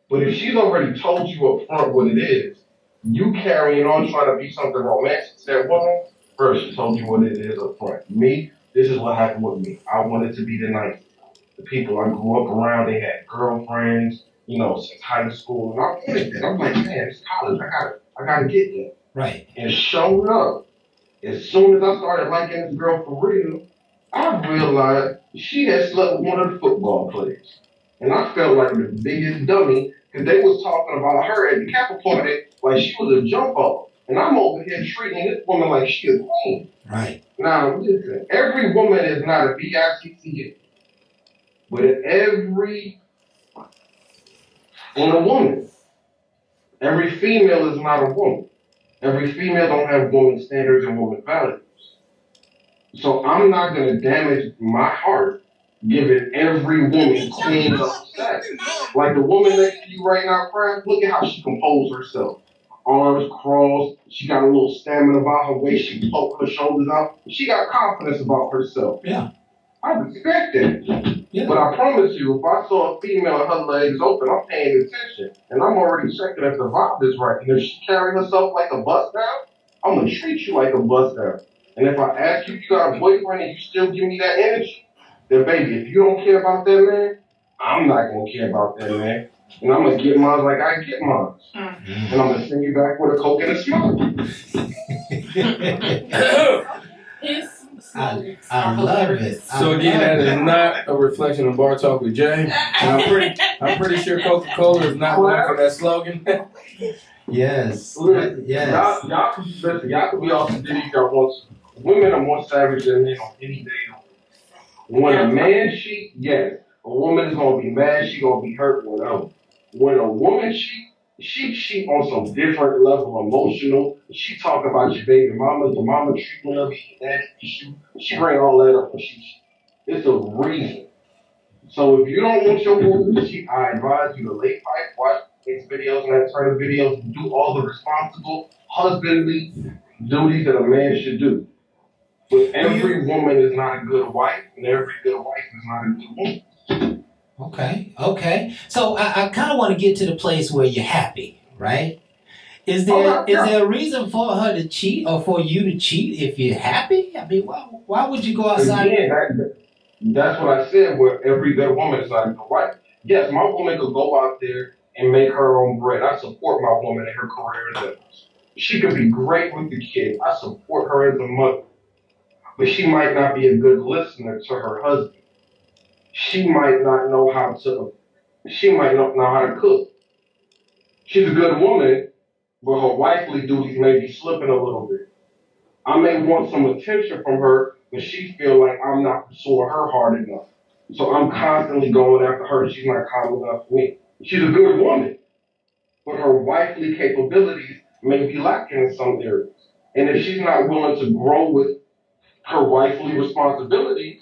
But if she's already told you up front what it is, you carrying on trying to be something romantic to that woman, first she told you what it is up front. Me, this is what happened with me. I wanted to be the nice. The people I grew up around, they had girlfriends, since high school, and I wanted that. I'm like, man, it's college. I gotta get that. Right. And showing up, as soon as I started liking this girl for real, I realized she had slept with one of the football players. And I felt like the biggest dummy because they was talking about her at the Kappa party like she was a jump off. And I'm over here treating this woman like she a queen. Right. Now, listen, every woman is not a B-I-C-C-A. But every woman, every female is not a woman. Every female don't have woman standards and woman values. So I'm not going to damage my heart giving every woman queen of sex. Like the woman next to you right now, Frank, look at how she composed herself. Arms crossed, she got a little stamina about her waist, she poked her shoulders out. She got confidence about herself. Yeah. I respect that. Yeah. But I promise you, if I saw a female and her legs open, I'm paying attention. And I'm already checking if the vibe is right. And if she carrying herself like a bust down, I'm going to treat you like a bust down. And if I ask you if you got a boyfriend and you still give me that energy, then baby, if you don't care about that man, I'm not going to care about that man. And I'm going to get mine like I get mine. And I'm going to send you back with a Coke and a smile. I love it. So again, that is not a reflection of Bar Talk with Jay. And I'm pretty sure Coca-Cola is not one for that slogan. Yes. Listen, Yes. y'all can be off the ditty y'all want to. Women are more savage than men on any day. When a man cheat, yes, a woman is going to be mad, she going to be hurt, whatever. When a woman she cheat on some different level, emotional. She talk about your baby mama, the mama treatment of you, that issue. She bring all that up when she cheat. It's a reason. So if you don't want your woman to cheat, I advise you to lay pipe, watch these videos and alternative videos, and do all the responsible husbandly duties that a man should do. But every woman is not a good wife, and every good wife is not a good woman. Okay. So I kind of want to get to the place where you're happy, right? Is there a reason for her to cheat or for you to cheat if you're happy? I mean, why would you go outside? Again, that's what I said, where every good woman is not a good wife. Yes, my woman could go out there and make her own bread. I support my woman in her career endeavors. She could be great with the kid. I support her as a mother. But she might not be a good listener to her husband. She might not know how to cook. She's a good woman, but her wifely duties may be slipping a little bit. I may want some attention from her, but she feel like I'm not pursuing her hard enough. So I'm constantly going after her. She's not calm enough for me. She's a good woman, but her wifely capabilities may be lacking in some areas. And if she's not willing to grow with her wifely responsibilities,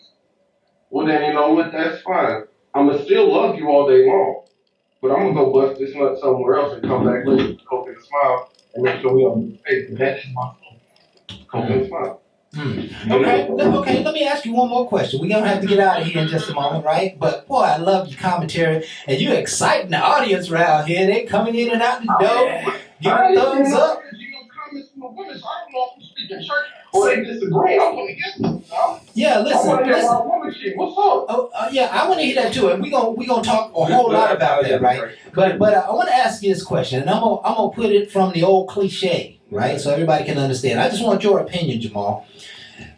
well then, you know what, that's fine. I'ma still love you all day long, but I'm gonna go bust this nut somewhere else and come back later with Coke and a smile and make sure we on the face. And that's my Coke and a smile. Okay, let me ask you one more question. We're going to have to get out of here in just a moment, right? But, boy, I love your commentary, and you're exciting the audience around here. They're coming in and out the door, giving thumbs up. Comments from the women, so I don't know if you speak in church or they disagree. I want to get them. Yeah, I listen. want to hear my woman shit. What's up? Yeah, I want to hear that too, and we're gonna talk a whole lot about that, right? But I want to ask you this question, and I'm gonna put it from the old cliche, right? So everybody can understand. I just want your opinion, Jamal.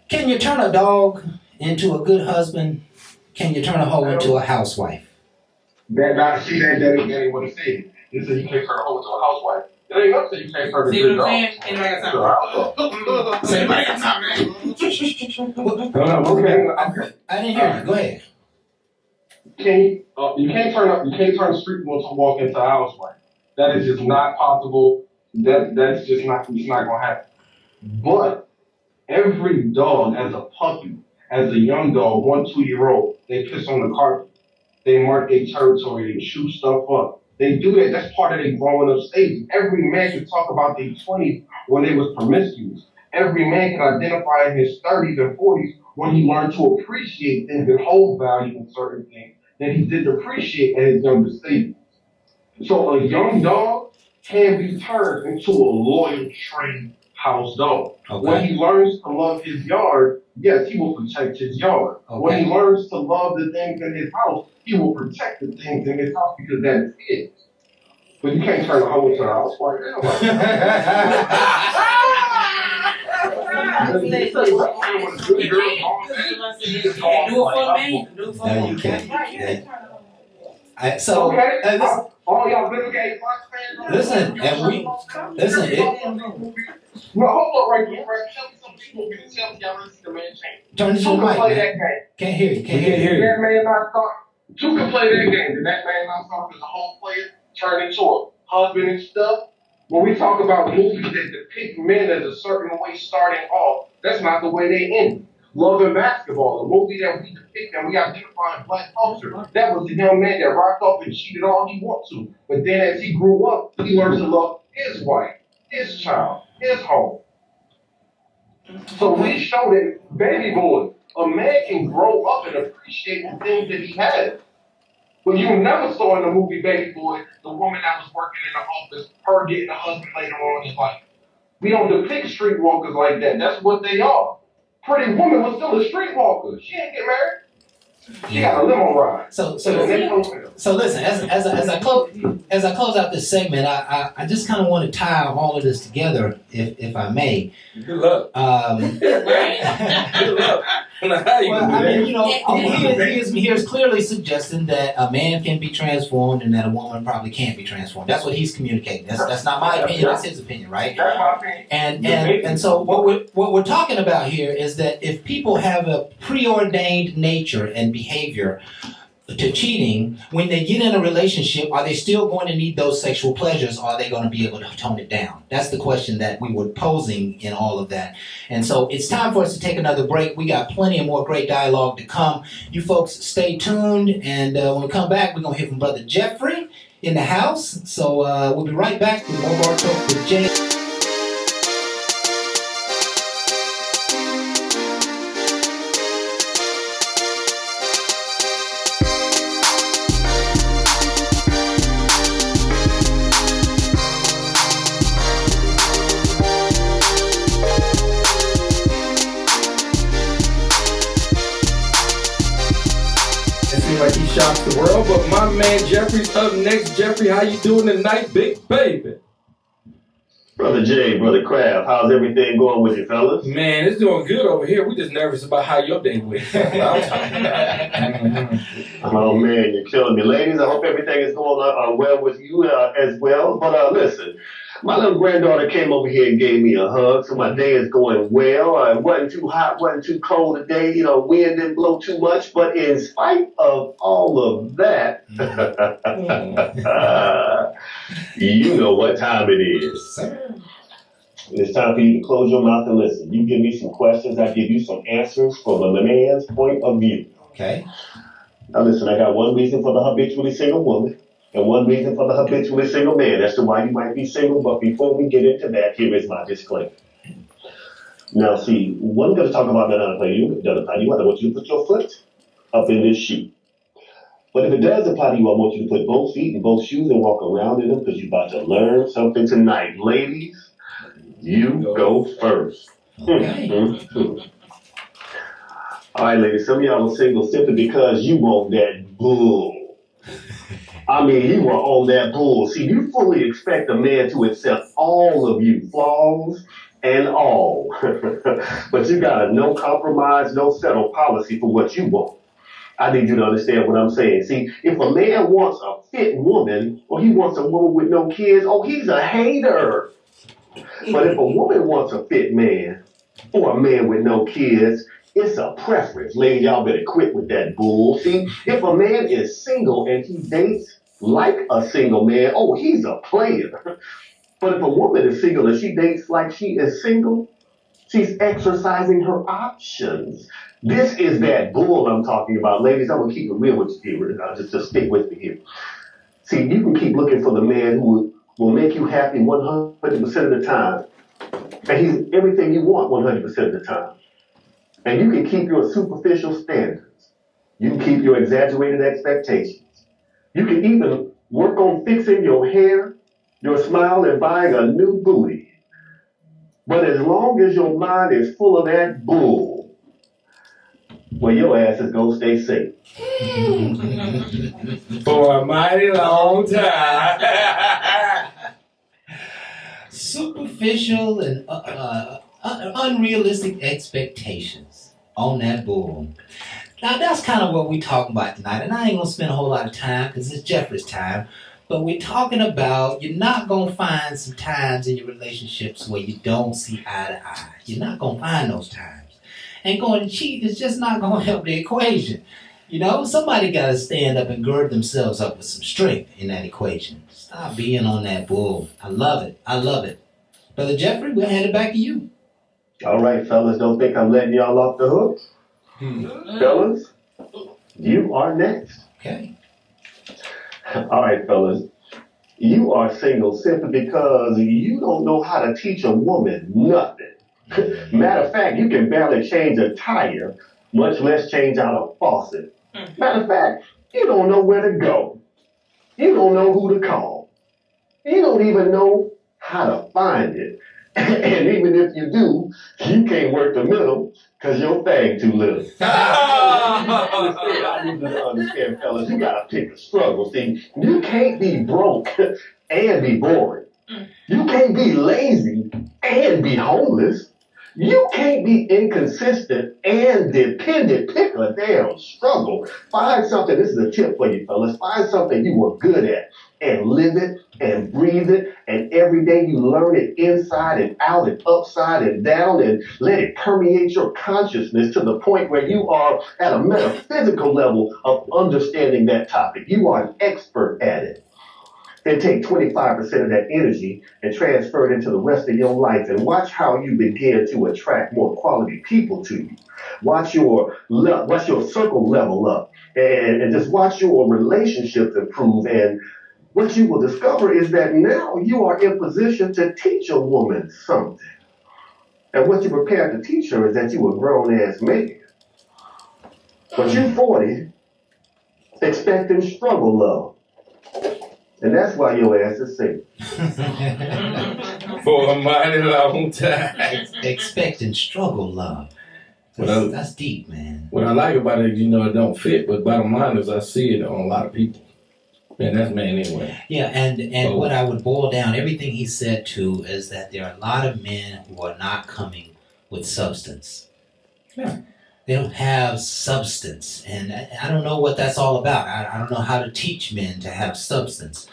Can you turn a dog into a good husband? Can you turn a hoe into a housewife? That ain't what it said. It said you can't turn a hoe into a housewife. It ain't up to you can't turn a See good what dog. I'm saying? Anybody got something? Anybody got something? Okay. I didn't hear you. Go ahead. You can't turn a street woman to walk into a housewife. That is just not possible. That's just not, it's not gonna happen. But Every dog, as a puppy, as a young dog, 1, 2 year old, they piss on the carpet. They mark their territory. They shoot stuff up. They do that. That's part of their growing up stage. Every man can talk about their 20s when they was promiscuous. Every man can identify in his 30s and 40s when he learned to appreciate things and hold value in certain things that he didn't appreciate at his younger stages. So a young dog can be turned into a loyal, trained house dog. Okay. When he learns to love his yard, yes, he will protect his yard. Okay. When he learns to love the things in his house, he will protect the things in his house because that is his. But you can't turn a hoe into a housewife. No, you can't. So, Okay. listen, All y'all video game fans. Listen, and we- listen, Well, hold up right there, right? Tell me some people can tell me y'all listen to man change. turn this Who your can mic, play man. that game? Can't hear you. We can't hear Did you. that man not start? Two can play that game. Did that man not start as a home player, turn into a husband and stuff? When we talk about movies that depict men as a certain way starting off, that's not the way they end. Love and Basketball, a movie that we depict and we identify in black culture. That was the young man that rocked off and cheated all he wanted to. But then as he grew up, he learned to love his wife, his child, his home. So we show that Baby Boy, a man can grow up and appreciate the things that he has. But you never saw in the movie Baby Boy the woman that was working in the office, her getting a husband later on in life. We don't depict streetwalkers like that. That's what they are. Pretty Woman was still a streetwalker. She didn't get married. She got a limo ride. So the next one- listen, as I close out this segment, I just kind of want to tie all of this together, if I may. Good luck. Good luck. I don't know how you Well, can do I that. mean, you know, he is clearly suggesting that a man can be transformed and that a woman probably can't be transformed. That's what he's communicating. That's not my opinion. That's his opinion, right? That's my opinion. And so what we're talking about here is that if people have a preordained nature and behavior to cheating, when they get in a relationship, are they still going to need those sexual pleasures, or are they going to be able to tone it down? That's the question that we were posing in all of that. And so it's time for us to take another break. We got plenty of more great dialogue to come. You folks stay tuned, and when we come back, we're going to hear from Brother Jeffrey in the house. So we'll be right back with more Bar Talk with Jay. It seems like he shocks the world, but my man Jeffrey's up next. Jeffrey, how you doing tonight, big baby? Brother Jay, Brother Kraft, how's everything going with you, fellas? Man, it's doing good over here. We just nervous about how your day went. That's what I'm talking about. Oh man, you're killing me. Ladies, I hope everything is going well with you as well. But listen, my little granddaughter came over here and gave me a hug, so my day is going well. It wasn't too hot, wasn't too cold today. You know, wind didn't blow too much. But in spite of all of that, you know what time it is. It's time for you to close your mouth and listen. You give me some questions, I give you some answers from a man's point of view. Okay. Now listen, I got one reason for the habitually single woman and one reason for the habitually single man. That's the why you might be single, but before we get into that, here is my disclaimer. Now see, what I'm going to talk about doesn't apply to you. It doesn't apply to you. I don't want you to put your foot up in this shoe. But if it does apply to you, I want you to put both feet in both shoes and walk around in them because you're about to learn something tonight. Ladies, you go first. Okay. All right, ladies, some of y'all are single simply because you want that bull. I mean, you were on that bull. See, you fully expect a man to accept all of you, flaws and all. But you got a no compromise, no settle policy for what you want. I need you to understand what I'm saying. See, if a man wants a fit woman, or he wants a woman with no kids, oh, he's a hater. But if a woman wants a fit man, or a man with no kids, it's a preference. Ladies, y'all better quit with that bull. See, if a man is single and he dates like a single man, oh, he's a player. But if a woman is single and she dates like she is single, She's exercising her options. This is that bull I'm talking about. Ladies, I'm going to keep it real with you here. Just stick with me here. See, you can keep looking for the man who will make you happy 100% of the time. And he's everything you want 100% of the time. And you can keep your superficial standards. You can keep your exaggerated expectations. You can even work on fixing your hair, your smile, and buying a new booty. But as long as your mind is full of that bull, well, your ass is gonna stay safe. For a mighty long time. Superficial and unrealistic expectations on that bull. Now that's kind of what we're talking about tonight, and I ain't gonna spend a whole lot of time because it's Jeffrey's time. But we're talking about you're not gonna find some times in your relationships where you don't see eye to eye. You're not gonna find those times. And going to cheat is just not gonna help the equation. You know, somebody gotta stand up and gird themselves up with some strength in that equation. Stop being on that bull. I love it. I love it. Brother Jeffrey, we'll hand it back to you. All right, fellas, don't think I'm letting y'all off the hook. Fellas, you are next. Okay. All right, fellas. You are single simply because you don't know how to teach a woman nothing. Matter of fact, you can barely change a tire, much less change out a faucet. Matter of fact, you don't know where to go. You don't know who to call. You don't even know how to find it. And even if you do, you can't work the middle because your thing too little. I need you to understand, fellas, you gotta pick a struggle. See, you can't be broke and be boring. You can't be lazy and be homeless. You can't be inconsistent and dependent. Pick a damn struggle. Find something, this is a tip for you, fellas. Find something you are good at and live it and breathe it. And every day you learn it inside and out and upside and down and let it permeate your consciousness to the point where you are at a metaphysical level of understanding that topic. You are an expert at it. Then take 25% of that energy and transfer it into the rest of your life and watch how you begin to attract more quality people to you. Watch your circle level up and just watch your relationships improve. And what you will discover is that now you are in position to teach a woman something. And what you're prepared to teach her is that you a grown-ass man. But you're 40, expecting struggle love. And that's why your ass is single. For a mighty long time. Expecting struggle love. That's deep, man. What I like about it, it don't fit, but bottom line is I see it on a lot of people. And that's man anyway. Yeah, and what I would boil down everything he said to is that there are a lot of men who are not coming with substance. Yeah. They don't have substance, and I don't know what that's all about. I don't know how to teach men to have substance.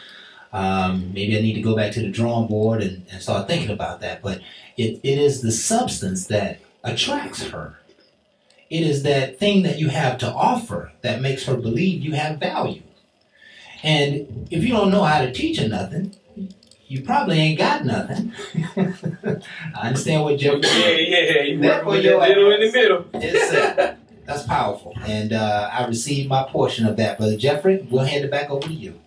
Maybe I need to go back to the drawing board and start thinking about that. But it is the substance that attracts her. It is that thing that you have to offer that makes her believe you have value. And if you don't know how to teach her nothing, you probably ain't got nothing. I understand what Jeffrey said. Yeah, you work with your little in the middle. That's powerful. And I received my portion of that. Brother Jeffrey, we'll hand it back over to you.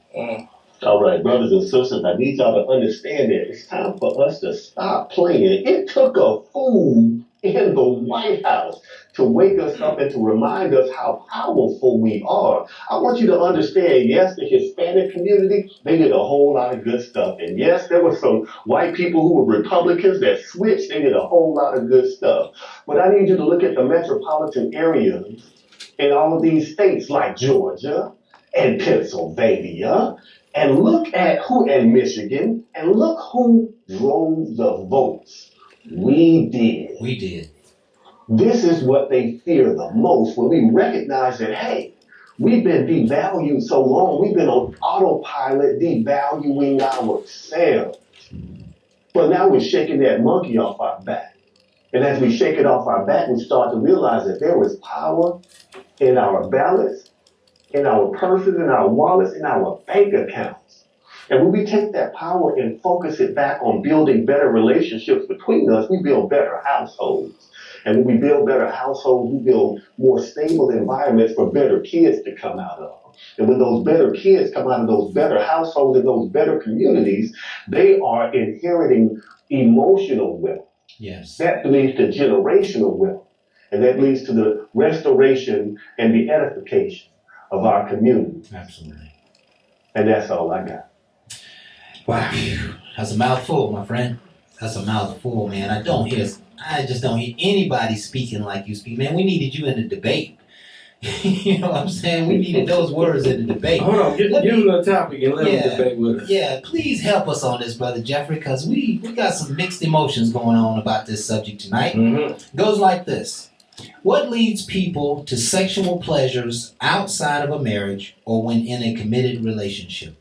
All right, brothers and sisters, I need y'all to understand that it's time for us to stop playing. It took a fool in the White House to wake us up and to remind us how powerful we are. I want you to understand, yes, the Hispanic community, they did a whole lot of good stuff. And yes, there were some white people who were Republicans that switched. They did a whole lot of good stuff. But I need you to look at the metropolitan areas in all of these states like Georgia and Pennsylvania, and look at who, and Michigan, and look who drove the votes. We did. We did. This is what they fear the most when we recognize that, hey, we've been devalued so long. We've been on autopilot devaluing ourselves. But now we're shaking that monkey off our back. And as we shake it off our back, we start to realize that there is power in our balance, in our purses, in our wallets, in our bank accounts. And when we take that power and focus it back on building better relationships between us, we build better households. And when we build better households, we build more stable environments for better kids to come out of. And when those better kids come out of those better households and those better communities, they are inheriting emotional wealth. Yes. That leads to generational wealth. And that leads to the restoration and the edification of our community. Absolutely. And that's all I got. Wow. That's a mouthful, my friend. That's a mouthful, man. I just don't hear anybody speaking like you speak. Man, we needed you in the debate. You know what I'm saying? We needed those words in the debate. Hold on, give them the topic and let them debate with us. Yeah, please help us on this, Brother Jeffrey, because we got some mixed emotions going on about this subject tonight. Mm-hmm. Goes like this. What leads people to sexual pleasures outside of a marriage or when in a committed relationship?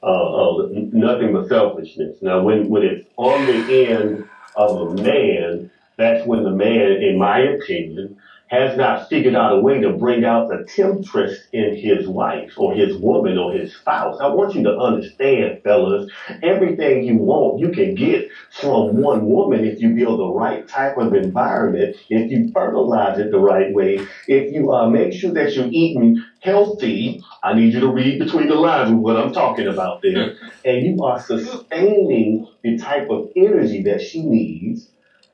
Nothing but selfishness. Now, when it's on the end of a man, that's when the man, in my opinion, has not figured out a way to bring out the temptress in his wife or his woman or his spouse. I want you to understand, fellas, everything you want, you can get from one woman if you build the right type of environment, if you fertilize it the right way, if you make sure that you're eating healthy. I need you to read between the lines with what I'm talking about there. And you are sustaining the type of energy that she needs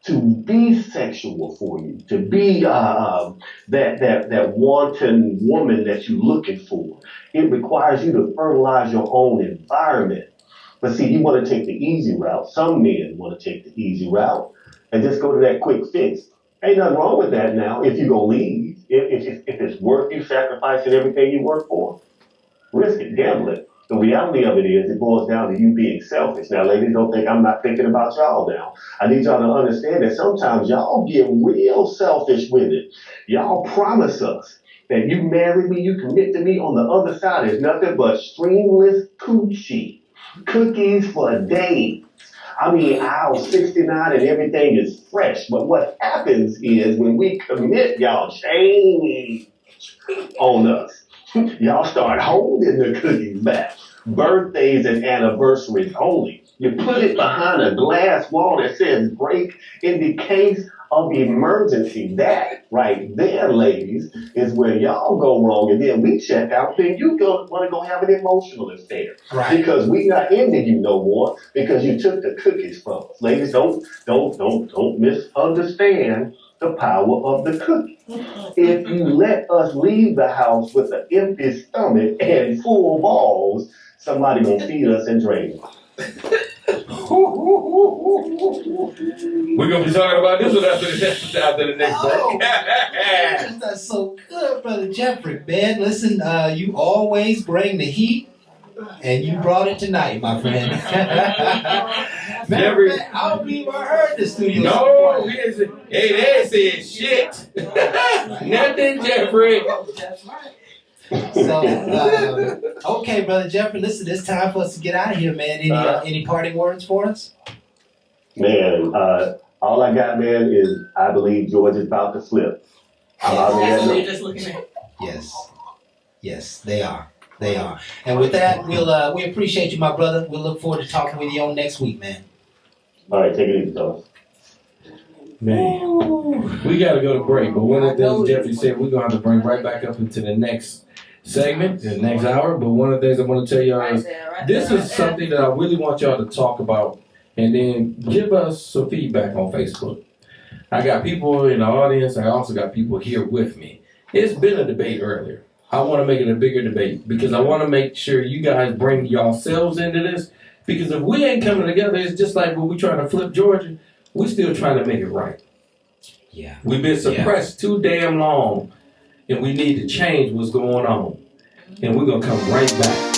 to be sexual for you, to be that wanton woman that you're looking for. It requires you to fertilize your own environment. But see, you want to take the easy route. Some men want to take the easy route and just go to that quick fix. Ain't nothing wrong with that now if you're going to leave. If it's worth you sacrificing everything you work for, risk it, gamble it. The reality of it is, it boils down to you being selfish. Now, ladies, don't think I'm not thinking about y'all now. I need y'all to understand that sometimes y'all get real selfish with it. Y'all promise us that you marry me, you commit to me. On the other side is nothing but streamless coochie, cookies for days. I mean, aisle 69 and everything is fresh. But what happens is when we commit, y'all change on us. Y'all start holding the cookies back. Birthdays and anniversaries only. You put it behind a glass wall that says break in the case of emergency. That right there, ladies, is where y'all go wrong. And then we check out, then you want to go have an emotional affair. Right. Because we not into you no more because you took the cookies from us. Ladies, don't misunderstand the power of the cookie. If you let us leave the house with an empty stomach and full balls, somebody gonna feed us and drain us. We're gonna be talking about this one after the next break. That's so good, Brother Jeffrey, man. Listen, you always bring the heat, and you brought it tonight, my friend. Jeffrey, I don't believe I heard the studio. no, we didn't say, hey, they said shit. Nothing, Jeffrey. So, okay, Brother Jeffrey, listen, it's time for us to get out of here, man. Any parting words for us? Man, all I got, man, is I believe George is about to flip. That's what we're just looking at. Yes, they are. They are. And with that, we appreciate you, my brother. We'll look forward to talking with you on next week, man. All right, take it easy, fellas. Man, we got to go to break, but one of the things Jeffrey said, we're going to have to bring right back up into the next segment, the next hour. But one of the things I want to tell y'all is this is something that I really want y'all to talk about and then give us some feedback on Facebook. I got people in the audience. I also got people here with me. It's been a debate earlier. I want to make it a bigger debate because I want to make sure you guys bring yourselves into this. Because if we ain't coming together, it's just like when we trying to flip Georgia, we still trying to make it right. Yeah. We've been suppressed too damn long, and we need to change what's going on. And we're going to come right back.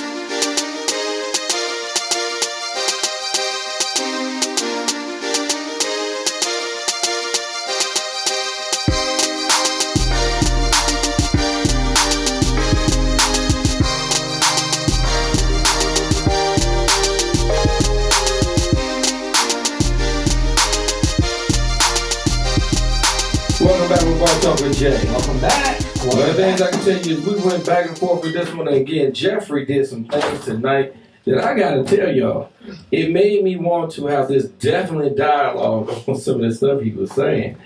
Welcome back with Bar Talk with Jay. Welcome back. One of the things I can tell you is we went back and forth with this one, and again, Jeffrey did some things tonight that I gotta tell y'all. It made me want to have this definite dialogue on some of the stuff he was saying.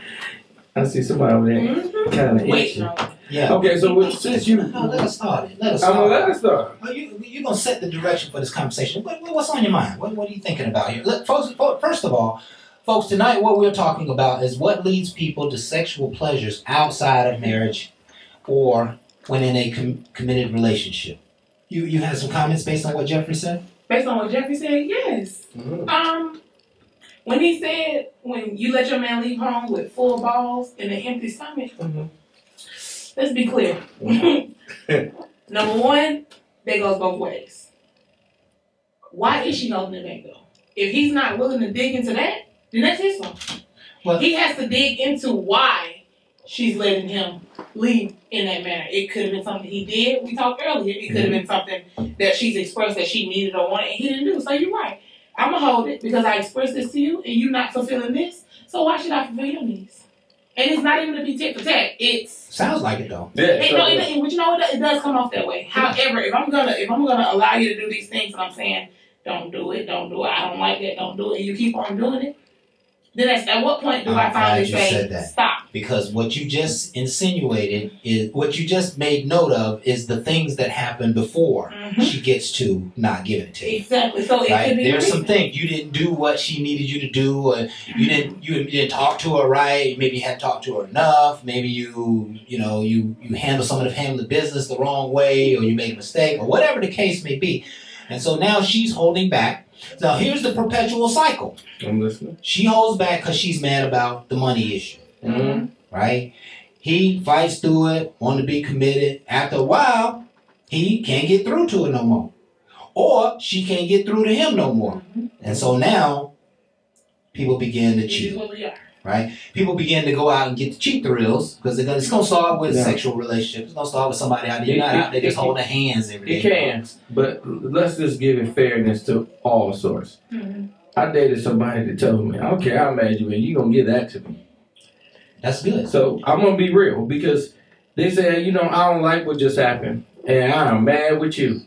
I see somebody over there kind of Wait, itching. no. Yeah. Okay, so since you, No, let us start it. Let us I'm gonna start. let us start. Well, you're going to set the direction for this conversation. What's on your mind? What are you thinking about here? Look, folks, first of all, folks, tonight what we're talking about is what leads people to sexual pleasures outside of marriage or when in a committed relationship. You had some comments based on what Jeffrey said? Based on what Jeffrey said, yes. When he said, when you let your man leave home with full balls and an empty stomach, let's be clear. Number one, that goes both ways. Why is she holding it back though? If he's not willing to dig into that, then that's his fault. Well, He has to dig into why she's letting him leave in that manner. It could have been something he did. We talked earlier. It could have been something that she's expressed that she needed or wanted, and he didn't do. So you're right. I'm going to hold it because I expressed this to you, and you're not fulfilling this. So why should I fulfill your needs? And it's not even to be tit for tat. It's sounds like it though. Yeah, but you know what? It does come off that way. However, if I'm gonna allow you to do these things, and I'm saying, don't do it, I don't like that, don't do it, and you keep on doing it, then at what point do I I'm finally glad you said say that. stop? Because what you just insinuated is what you just made note of is the things that happened before she gets to not giving it to you. Exactly. So it Right? could be There's the some reason. things you didn't do what she needed you to do, or you didn't talk to her right. Maybe you hadn't talked to her enough. Maybe you handle some of the family business the wrong way, or you made a mistake, or whatever the case may be. And so now she's holding back. Now here's the perpetual cycle. I'm listening. She holds back because she's mad about the money issue, right? He fights through it, want to be committed. After a while, he can't get through to her no more. Or she can't get through to him no more. And so now, people begin to This is cheat, what we are. right? People begin to go out and get the cheat thrills because it's going to start with Yeah. sexual relationships. It's going to start with somebody out there. You're not out there just holding hands every day. It can, but let's just give it fairness to all sorts. I dated somebody that told me, I don't care how mad you are, you gonna get that to me. That's good. So I'm gonna be real because they said, I don't like what just happened, and I'm mad with you.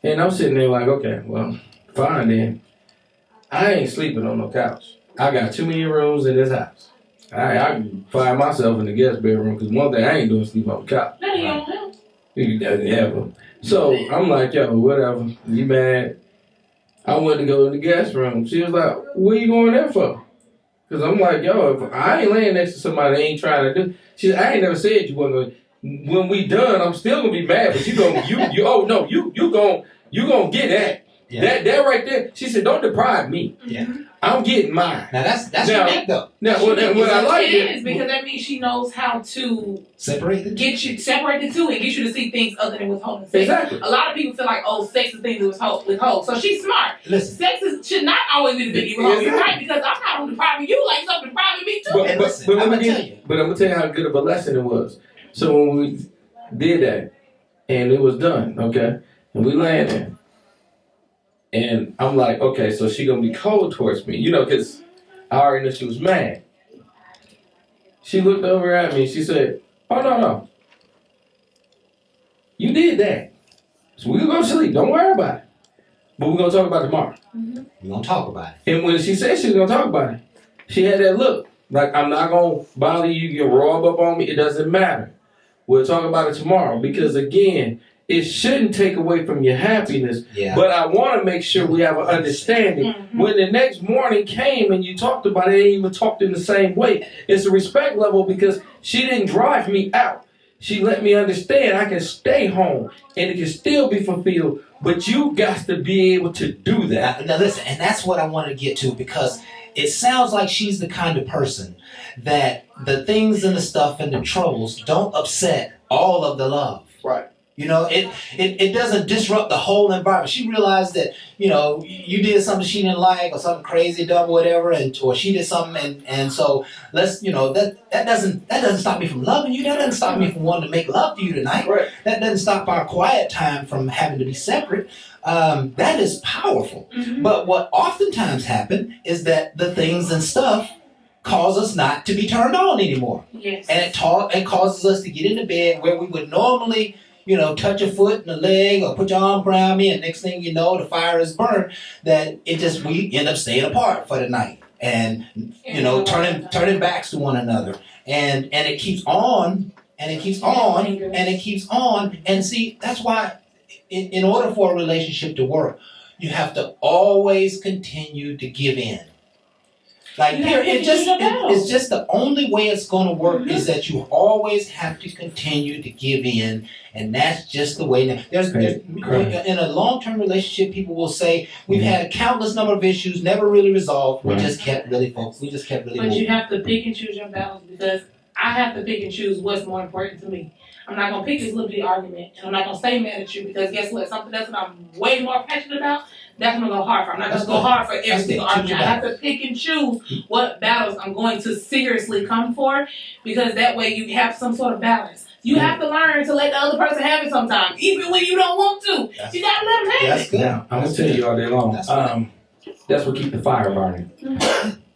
And I'm sitting there like, okay, well, fine then. I ain't sleeping on no couch. I got too many rooms in this house. I can find myself in the guest bedroom because one thing I ain't doing sleep on the couch. That ain't your help. Ever. So I'm like, yo, whatever. You mad? I went to go in the guest room. She was like, what are you going there for? Because I'm like, yo, if I ain't laying next to somebody that ain't trying to do. She said, I ain't never said you wasn't going to. When we done, I'm still going to be mad, but you gonna get that. Yeah. That right there. She said, don't deprive me. Yeah. I'm getting mine. Now that's Now- unique though. Now, what I like It is it. because that means she knows how to Separate the two. separate the two and get you to see things other than withholding sex. Exactly. A lot of people feel like, sex is things to withhold. So she's smart. Listen. Sex should not always be the thing you withhold. You're right, because I'm not only depriving you, like you're depriving me too. And listen, I'm gonna tell you. But I'm gonna tell you how good of a lesson it was. So when we did that, and it was done, okay, and we landed, and I'm like, okay, so she gonna be cold towards me, because I already knew she was mad. She looked over at me. She said, "Oh no, you did that. So we gonna go sleep. Don't worry about it. But we're gonna talk about it tomorrow." We're gonna talk about it. And when she said she was gonna talk about it, she had that look. Like, I'm not gonna bother you, you can rob up on me, it doesn't matter. We'll talk about it tomorrow. Because again, it shouldn't take away from your happiness. Yeah. But I wanna make sure we have an understanding. When the next morning came and you talked about it, they didn't even talked in the same way. It's a respect level because she didn't drive me out. She let me understand I can stay home and it can still be fulfilled. But you got to be able to do that. Now listen, and that's what I want to get to because it sounds like she's the kind of person that the things and the stuff and the troubles don't upset all of the love. Right. It doesn't disrupt the whole environment. She realized that, you did something she didn't like or something crazy, dumb, whatever, or she did something and so let's, that doesn't stop me from loving you. That doesn't stop me from wanting to make love to you tonight. Right. That doesn't stop our quiet time from having to be separate. That is powerful. But what oftentimes happens is that the things and stuff cause us not to be turned on anymore. Yes. And it causes us to get into bed where we would normally, touch a foot and a leg or put your arm around me, and next thing you know, the fire is burnt. That we end up staying apart for the night, and turning backs to one another, and it keeps on, and it keeps on, and it keeps on. And see, that's why, in order for a relationship to work, you have to always continue to give in. Like it's just the only way it's going to work is that you always have to continue to give in, and that's just the way. There's in a long-term relationship, people will say we've had a countless number of issues, never really resolved. We just kept really focused. We just kept really. But you have to pick and choose your battles, because I have to pick and choose what's more important to me. I'm not gonna pick this little bitty argument, and I'm not gonna stay mad at you, because guess what? Something else that I'm way more passionate about, that's gonna go hard for. I'm not gonna go hard for every single argument. I have to pick and choose what battles I'm going to seriously come for, because that way you have some sort of balance. You have to learn to let the other person have it sometimes, even when you don't want to. You gotta let them have it. Now, I'm gonna tell you all day long. That's what keeps the fire burning.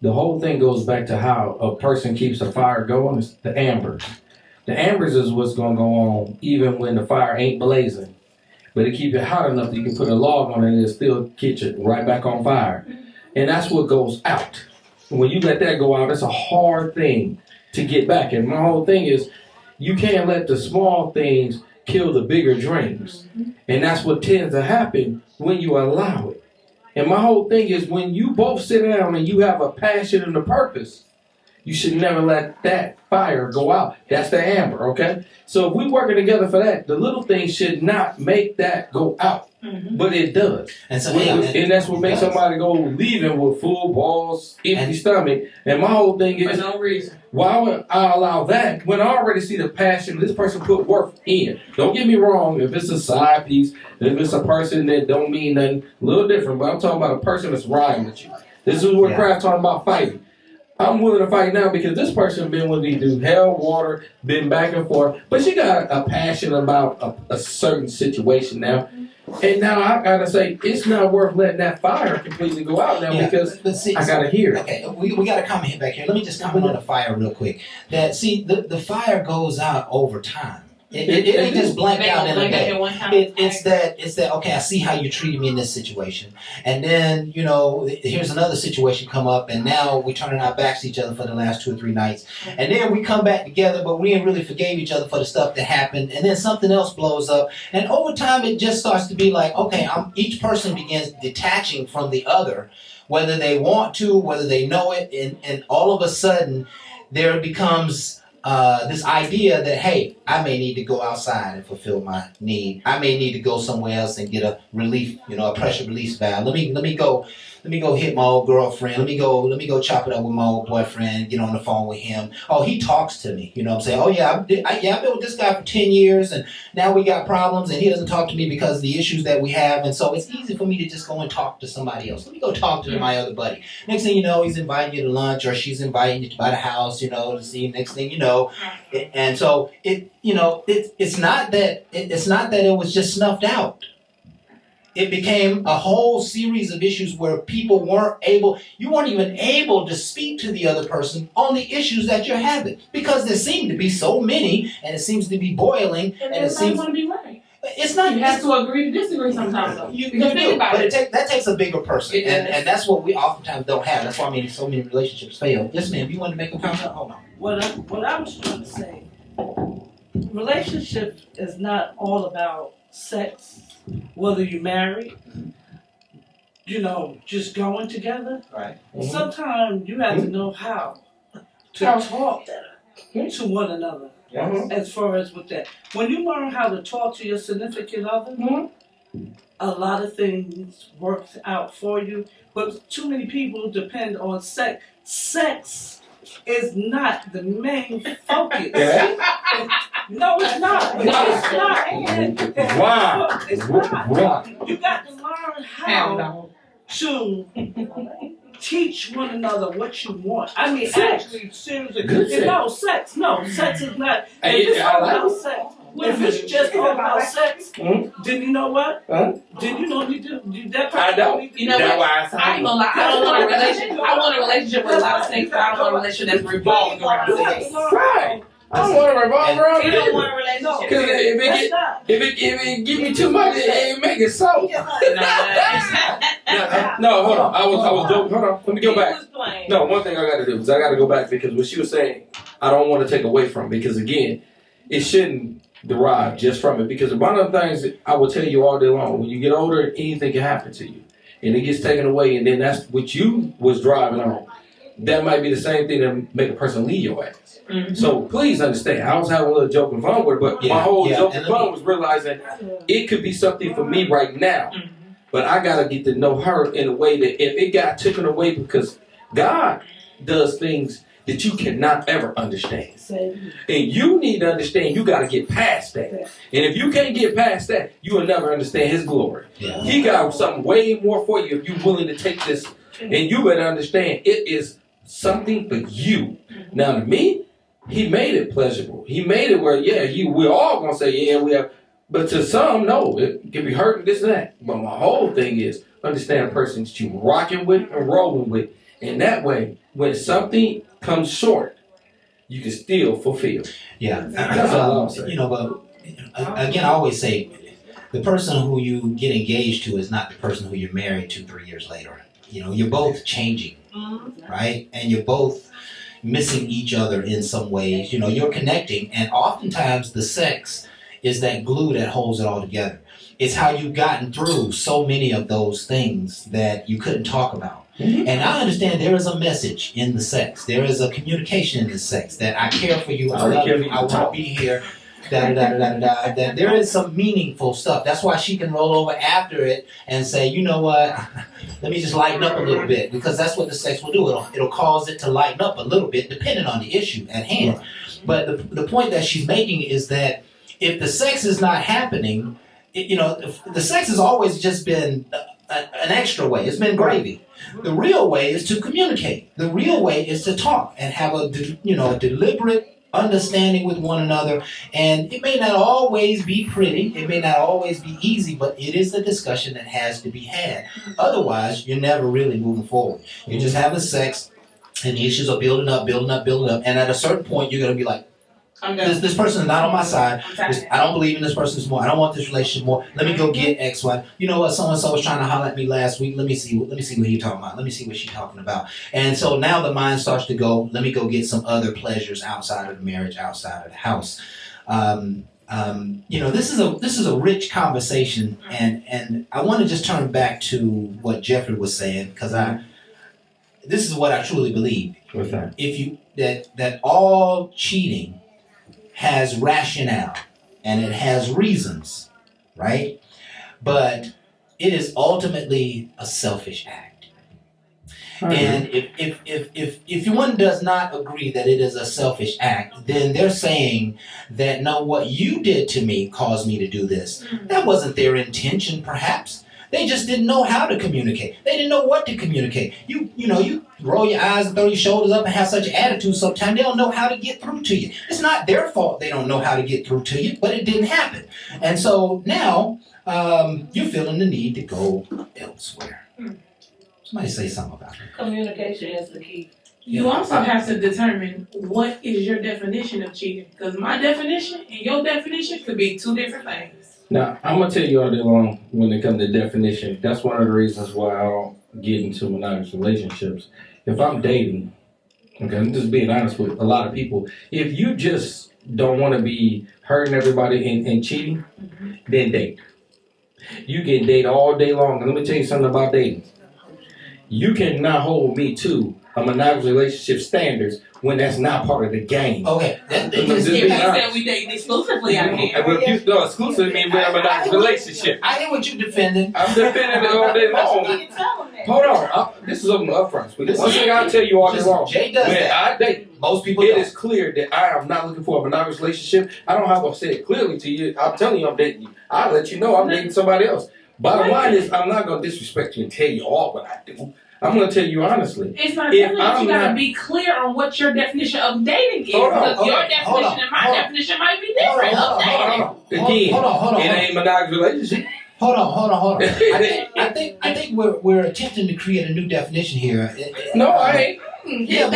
The whole thing goes back to how a person keeps a fire going. It's the ambers. The ambers is what's gonna go on even when the fire ain't blazing. But it keep it hot enough that you can put a log on it and it'll still catch it right back on fire. And that's what goes out. When you let that go out, it's a hard thing to get back. And my whole thing is, you can't let the small things kill the bigger dreams. And that's what tends to happen when you allow it. And my whole thing is, when you both sit down and you have a passion and a purpose, you should never let that fire go out. That's the amber, okay? So if we're working together for that, the little things should not make that go out. But it does. And so, and that's what makes somebody go leaving with full balls, empty stomach. And my whole thing is, for no reason. Why would I allow that when I already see the passion this person put work in? Don't get me wrong, if it's a side piece, if it's a person that don't mean nothing, a little different, but I'm talking about a person that's riding with you. This is what Kraft talking about fighting. I'm willing to fight now because this person been with me through hell, water, been back and forth, but she got a passion about a certain situation now. And now I gotta say, it's not worth letting that fire completely go out now because I gotta hear it. Okay, we gotta comment back here. Let me just comment on the fire real quick. That the fire goes out over time. It ain't just blank out in a day. It's that okay, I see how you treated me in this situation. And then, here's another situation come up, and now we're turning our backs to each other for the last 2 or 3 nights. And then we come back together, but we didn't really forgave each other for the stuff that happened. And then something else blows up. And over time, it just starts to be like, okay, each person begins detaching from the other, whether they want to, whether they know it. And all of a sudden, there becomes this idea that, hey, I may need to go outside and fulfill my need. I may need to go somewhere else and get a relief, a pressure release valve. Let me go hit my old girlfriend. Let me go chop it up with my old boyfriend. Get on the phone with him. Oh, he talks to me. I'm saying, oh yeah, I've been with this guy for 10 years, and now we got problems, and he doesn't talk to me because of the issues that we have, and so it's easy for me to just go and talk to somebody else. Let me go talk to my other buddy. Next thing you know, he's inviting you to lunch, or she's inviting you to buy the house, to see. Next thing you know, and so it's not that it was just snuffed out. It became a whole series of issues where people you weren't even able to speak to the other person on the issues that you're having, because there seem to be so many, and it seems to be boiling, and it seems going to be right. It's not. You have to agree to disagree sometimes, though. You do, but that takes a bigger person, and that's what we oftentimes don't have. That's why so many relationships fail. Yes, ma'am. You want to make a comment? Hold on. What I was trying to say, relationship is not all about sex, whether you're married, just going together. Right. Sometimes you have to know how to talk to one another. As far as with that, when you learn how to talk to your significant other, a lot of things work out for you. But too many people depend on sex. Sex is not the main focus. No, it's not. It's not. Why? It's not. You got to learn how to teach one another what you want. I mean, actually, seriously. Sex is not. If it's all about sex, If it's just all about sex, Mhm. then you know what? Huh? Then you don't need to do that. I don't. You know That's what? why I ain't gonna lie. I don't want a relationship. I want a relationship with a lot of sex, but I don't want a relationship that's revolving around sex. Right. I don't want to revolve around He it. don't want a relationship. Because if it give me too much, it make it so. No, hold on. I was joking. Hold on. Let me go back. He was playing. No, one thing I got to do is I got to go back because what she was saying, I don't want to take away from because again, it shouldn't derive just from it because one of the things that I will tell you all day long, when you get older, anything can happen to you, and it gets taken away, and then that's what you was driving on. That might be the same thing that make a person leave your ass. Mm-hmm. So please understand, I was having a little joking fun with it, but my whole joking and fun was realizing it could be something for me right now. Mhm. But I gotta get to know her in a way that if it got taken away because God does things that you cannot ever understand. And you need to understand you gotta get past that. And if you can't get past that, you will never understand his glory. Yeah. He got something way more for you if you're willing to take this. And you better understand it is something for you. Now to me, he made it pleasurable. He made it where, we're all gonna say, yeah, we have. But to some, no, it can be hurting this and that. But my whole thing is understand a person that you rocking with and rolling with. And that way, when something comes short, you can still fulfill. Yeah. That's all I'm saying. You know, but again, I always say the person who you get engaged to is not the person who you're married to 3 years later. You know, you're both changing, right? And you're both missing each other in some ways. You know, you're connecting, and oftentimes the sex is that glue that holds it all together. It's how you've gotten through so many of those things that you couldn't talk about. Mhm. And I understand there is a message in the sex. There is a communication in the sex that I care for you, I love you, I want to be here, that there is some meaningful stuff. That's why she can roll over after it and say, you know what, let me just lighten up a little bit, because that's what the sex will do. It'll cause it to lighten up a little bit depending on the issue at hand. But the point that she's making is that if the sex is not happening, the sex has always just been an extra way. It's been gravy. The real way is to communicate. The real way is to talk and have a deliberate understanding with one another. And it may not always be pretty. It may not always be easy, but it is a discussion that has to be had. Otherwise, you're never really moving forward. You're just having sex, and the issues are building up. And at a certain point, you're going to be like, this person is not on my side. I don't believe in this person more. I don't want this relationship more. Let me go get X, Y. You know what? So-and-so was trying to holler at me last week. Let me see what he's talking about. Let me see what she's talking about. And so now the mind starts to go, let me go get some other pleasures outside of the marriage, outside of the house. This is a rich conversation, and I want to just turn back to what Jeffrey was saying, because this is what I truly believe. What's that? That all cheating has rationale and it has reasons, right? But it is ultimately a selfish act. And if one does not agree that it is a selfish act, then they're saying that no, what you did to me caused me to do this. That wasn't their intention, perhaps. They just didn't know how to communicate. They didn't know what to communicate. You roll your eyes and throw your shoulders up and have such an attitude sometimes, they don't know how to get through to you. It's not their fault they don't know how to get through to you, but it didn't happen. And so now you're feeling the need to go elsewhere. Somebody say something about it. Communication is the key. You also have to determine what is your definition of cheating, because my definition and your definition could be two different things. Now, I'm going to tell you all day long when it comes to definition, that's one of the reasons why I don't get into monogamous relationships. If I'm dating, okay, I'm just being honest with a lot of people, if you just don't want to be hurting everybody and cheating, then date. You can date all day long. And let me tell you something about dating. You cannot hold me to a monogamous relationship standards when that's not part of the game. Okay. If you said we dating exclusively, I can. If you exclusively mean we're in a monogamous relationship. I hear what you're defending. I'm defending it all day long. Hold on. This is upfront. One thing I'll tell you all day long. Jay does when that. I date, Most people it don't. is clear that I am not looking for a monogamous relationship. I don't have to say it clearly to you. I'm telling you I'm dating you. I'll let you know I'm dating somebody else. Bottom line is I'm not going to disrespect you and tell you all what I do. I'm gonna tell you honestly. It's not If telling that I'm you gotta not- be clear on what your definition of dating is. Hold on, Because your okay, hold definition on, and my hold on. definition might be different Hold of on, dating. Again, Hold on. it ain't monogamous relationship. Hold on. I think we're attempting to create a new definition here. No, I ain't. Yeah,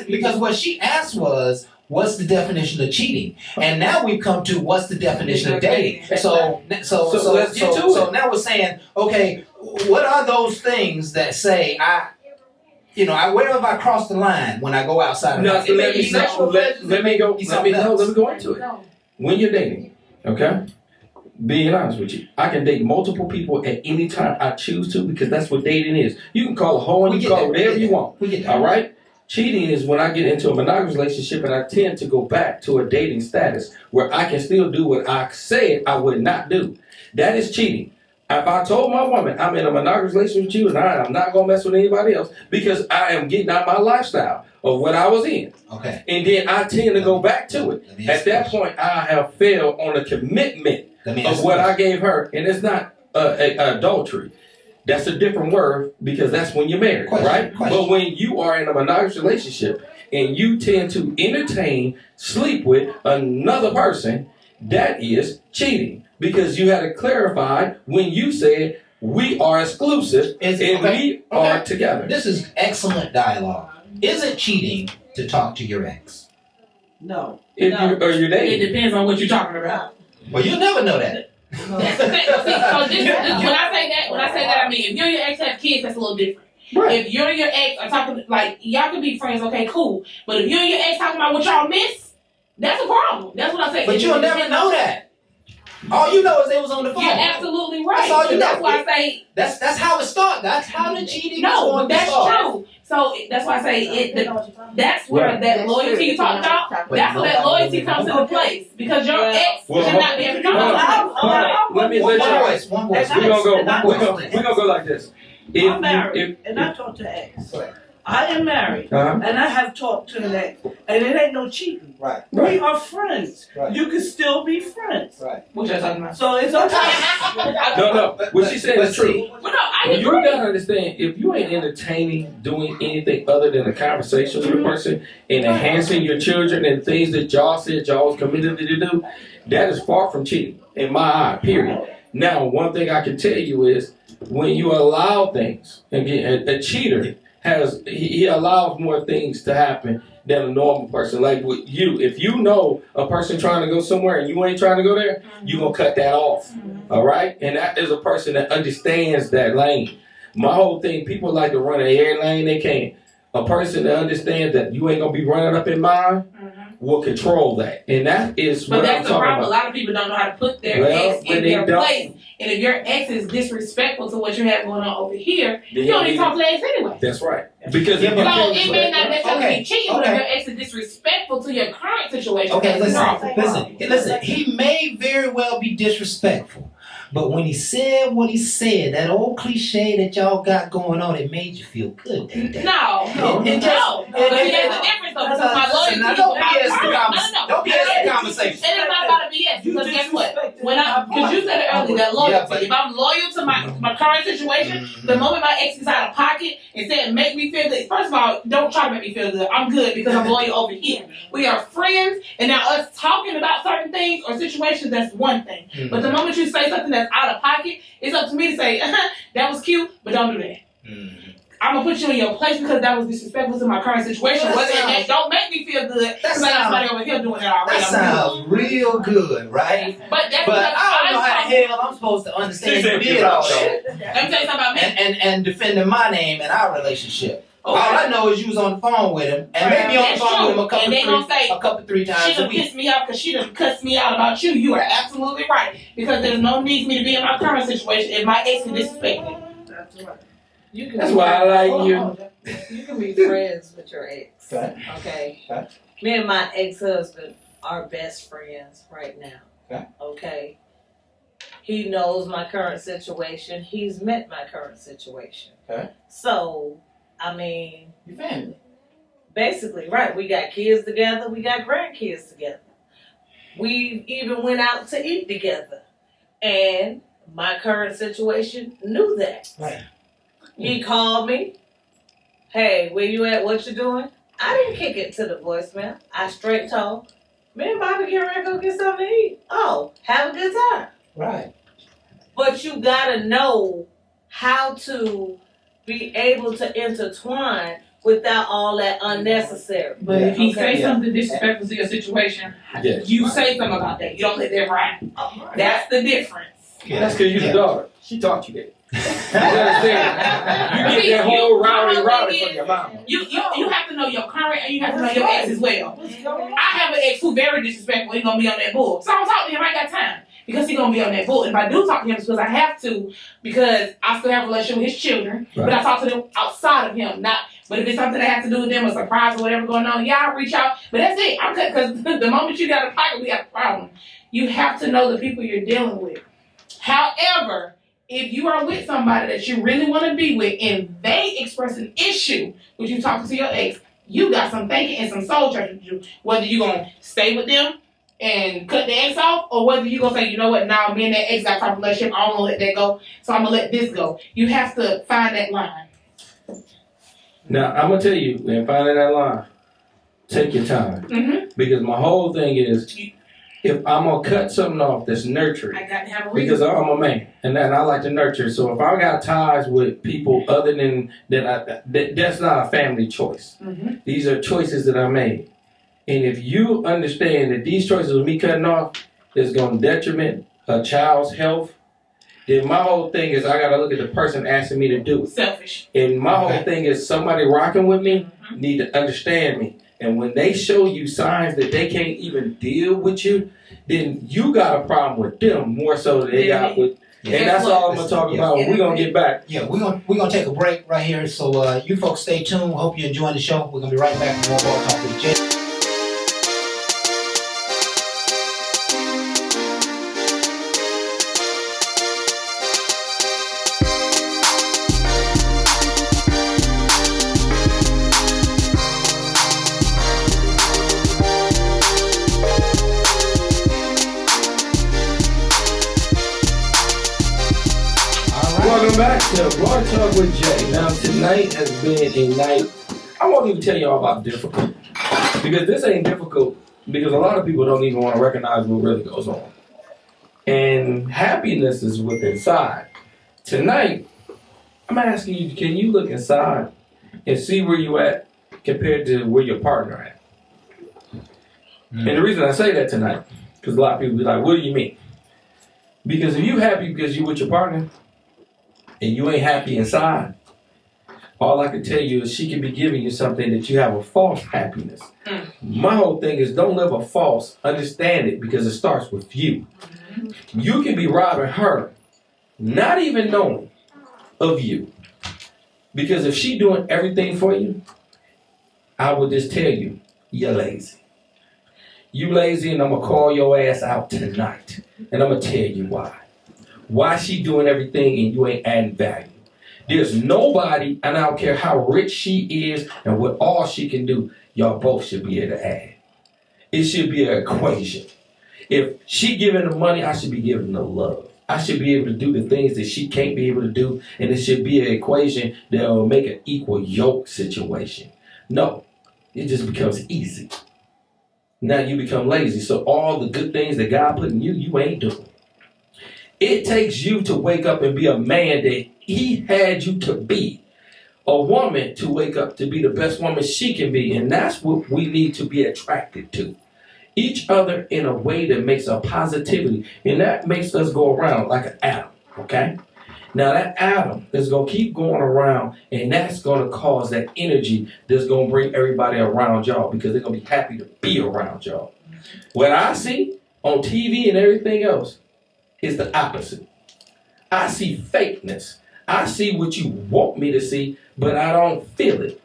because what she asked was, what's the definition of cheating? And now we've come to what's the definition of dating. So let's get to it. So now we're saying, okay, what are those things that say where have I crossed the line when I go outside of No, that? so let me go into it. When you're dating, okay? Being honest with you, I can date multiple people at any time I choose to because that's what dating is. You can call a hoe and you can call it whatever you want. We get that. All right? Cheating is when I get into a monogamous relationship and I tend to go back to a dating status where I can still do what I said I would not do. That is cheating. If I told my woman I'm in a monogamous relationship with you and I'm not going to mess with anybody else because I am getting out my lifestyle of what I was in. Okay. And then I tend to go back to it. Let me ask At that you a point, I have failed on the commitment of what I gave her. And it's not adultery. That's a different word because that's when you're married, right? But when you are in a monogamous relationship and you tend to entertain, sleep with another person, that is cheating. Because you had to clarify when you said we are exclusive and we are together. This is excellent dialogue. Is it cheating to talk to your ex? No. If you or you're It dating. depends on what you're talking about. Well, you'll never know that. That's the thing. See, so when I say that, I mean if you and your ex have kids, that's a little different. Right. If you and your ex are talking, like y'all can be friends, okay, cool. But if you and your ex talking about what y'all miss, that's a problem. That's what I'm saying. But you'll never know that. All you know is they was on the phone. You're absolutely right. That's all you know. That's why I say That's how it started. That's how the cheating is no, going but to that's start. true. So that's why I say that's where that loyalty you talked about. That's where that loyalty comes into place because your ex Well, should not be able to come hold to on. Let me let you. One voice. We're gonna go like this. I'm married, and I talk to ex. I am married, Uh-huh. and I have talked to an ex, and it ain't no cheating. Right. We are friends. Right. You can still be friends. Right. what you're talking about. So it's okay. No. What she said is true. Well, no, I You agree. gotta understand, if you ain't entertaining, doing anything other than a conversation with a person and enhancing your children and things that y'all said y'all was committed to do, that is far from cheating, in my eye, period. Now, one thing I can tell you is, when you allow things, again, a cheater he allows more things to happen than a normal person. Like with you, if you know a person trying to go somewhere and you ain't trying to go there, you gonna cut that off. All right? And that is a person that understands that lane. My whole thing, people like to run in every lane they can. A person that understands that you ain't gonna be running up in mine will control that. And that is But what I'm that's the talking problem. A about. lot of people don't know how to put their Well, ex when in they their don't- place. And if your ex is disrespectful to what you have going on over here, Then you don't need you- to talk to the ex anyway. That's right. Because Yeah, if So you can't it may not necessarily Okay, be cheating, but okay. if your ex is disrespectful to your current situation, Okay, that's a problem. listen. He may very well be disrespectful, but when he said what he said, that old cliche that y'all got going on, it made you feel good that day. No, No, it just- no. But see, that's the difference though, because my loyalty Now, is don't about BS the current. conversation. No. Don't BS the conversation. It is not about a BS, because guess what? When because you said it earlier, that loyalty. Yeah, but- If I'm loyal to my current situation, the moment my ex is out of pocket and said make me feel good, first of all, don't try to make me feel good. I'm good because I'm loyal over here. We are friends, and now us talking about certain things or situations, that's one thing. But the moment you say something that's out of pocket, it's up to me to say, that was cute, but don't do that. I'm gonna put you in your place because that was disrespectful to my current situation. Well, that Whether sounds- that don't make me feel good because I got somebody over here doing it already. That I'm good. sounds real good, right? But that's But because I don't know how the I'm hell I'm supposed to She understand said you did all you that Let me tell you something about me. and defending my name and our relationship. Okay. All I know is you was on the phone with him, and maybe on the That's phone with him true. And they gonna say, a couple three she times a done week. pissed me off because she done cussed me out about you. You are absolutely right. Because there's no need for me to be in my current situation if my ex can disrespect me. That's right. You can That's be why I like hold on, you. hold on. You can be friends with your ex. Okay. Okay. Okay. Me and my ex-husband are best friends right now. Okay. Okay. He knows my current situation. He's met my current situation. Okay. So, I mean, Your family. basically, right, we got kids together, we got grandkids together. We even went out to eat together. And my current situation knew that. Right. He called me. Hey, where you at? What you doing? I didn't kick it to the voicemail. I straight told, me and Bobby get ready to go get something to eat. Oh, have a good time. Right. But you gotta know how to be able to intertwine without all that unnecessary. But if he Okay. say something disrespectful to your situation, Yes. you say something about that. You don't let that ride. That's the difference. That's because you're the daughter. She taught you that. You understand? You See, get that whole you- rowdy from your mama. You have to know your current and you have to know your ex as well. I have an ex who very disrespectful. He gonna be on that bull. So I don't talk to him. I ain't got time because he gonna be on that bull. And if I do talk to him, it's because I have to because I still have a relationship with his children. Right. But I talk to them outside of him, not. But if it's something that has to do with them, a surprise or whatever going on, yeah, I'll reach out. But that's it. I'm because the moment you got a pocket, we got a problem. You have to know the people you're dealing with. However, if you are with somebody that you really want to be with and they express an issue with you talking to your ex, you got some thinking and some soul searching to do. Whether you're going to stay with them and cut the ex off or whether you're going to say, you know what, now me and that ex got a proper relationship, I don't want to let that go, so I'm going to let this go. You have to find that line. Now, I'm going to tell you, when finding that line, take your time. Mm-hmm. Because my whole thing is, if I'm going to cut something off that's nurturing, I got to have a reason. because I'm a man and I like to nurture. So if I got ties with people other than that's not a family choice. Mm-hmm. These are choices that I made. And if you understand that these choices of me cutting off is going to detriment a child's health, then my whole thing is I got to look at the person asking me to do it. Selfish. And my whole thing is somebody rocking with me Mm-hmm. need to understand me. And when they show you signs that they can't even deal with you, then you got a problem with them more so than they got with. And that's all I'm gonna talk about. We're gonna get back. Yeah, we're gonna take a break right here. So you folks stay tuned. Hope you're enjoying the show. We're gonna be right back with more Ball Talk with Jay. Welcome back to Ball Talk with Jay. Now tonight has been a night. I won't even tell y'all about difficult because this ain't difficult because a lot of people don't even want to recognize what really goes on. And happiness is within inside. Tonight, I'm asking you, can you look inside and see where you at compared to where your partner at? And the reason I say that tonight, because a lot of people be like, what do you mean? Because if you happy because you with your partner and you ain't happy inside, all I can tell you is she can be giving you something that you have a false happiness. My whole thing is don't live a false, understand it because it starts with you. You can be robbing her, not even knowing of you. Because if she doing everything for you, I would just tell you, you're lazy. You lazy and I'm going to call your ass out tonight. And I'm going to tell you why. Why she doing everything and you ain't adding value. There's nobody, and I don't care how rich she is and what all she can do, y'all both should be able to add. It should be an equation. If she giving the money, I should be giving the love. I should be able to do the things that she can't be able to do, and it should be an equation that will make an equal yoke situation. No, it just becomes easy. Now you become lazy, so all the good things that God put in you, you ain't doing. It takes you to wake up and be a man that He had you to be. A woman to wake up to be the best woman she can be, and that's what we need to be attracted to. Each other in a way that makes a positivity, and that makes us go around like an atom, okay? Now that atom is going to keep going around, and that's going to cause that energy that's going to bring everybody around y'all because they're going to be happy to be around y'all. What I see on TV and everything else is the opposite. I see fakeness. I see what you want me to see, but I don't feel it.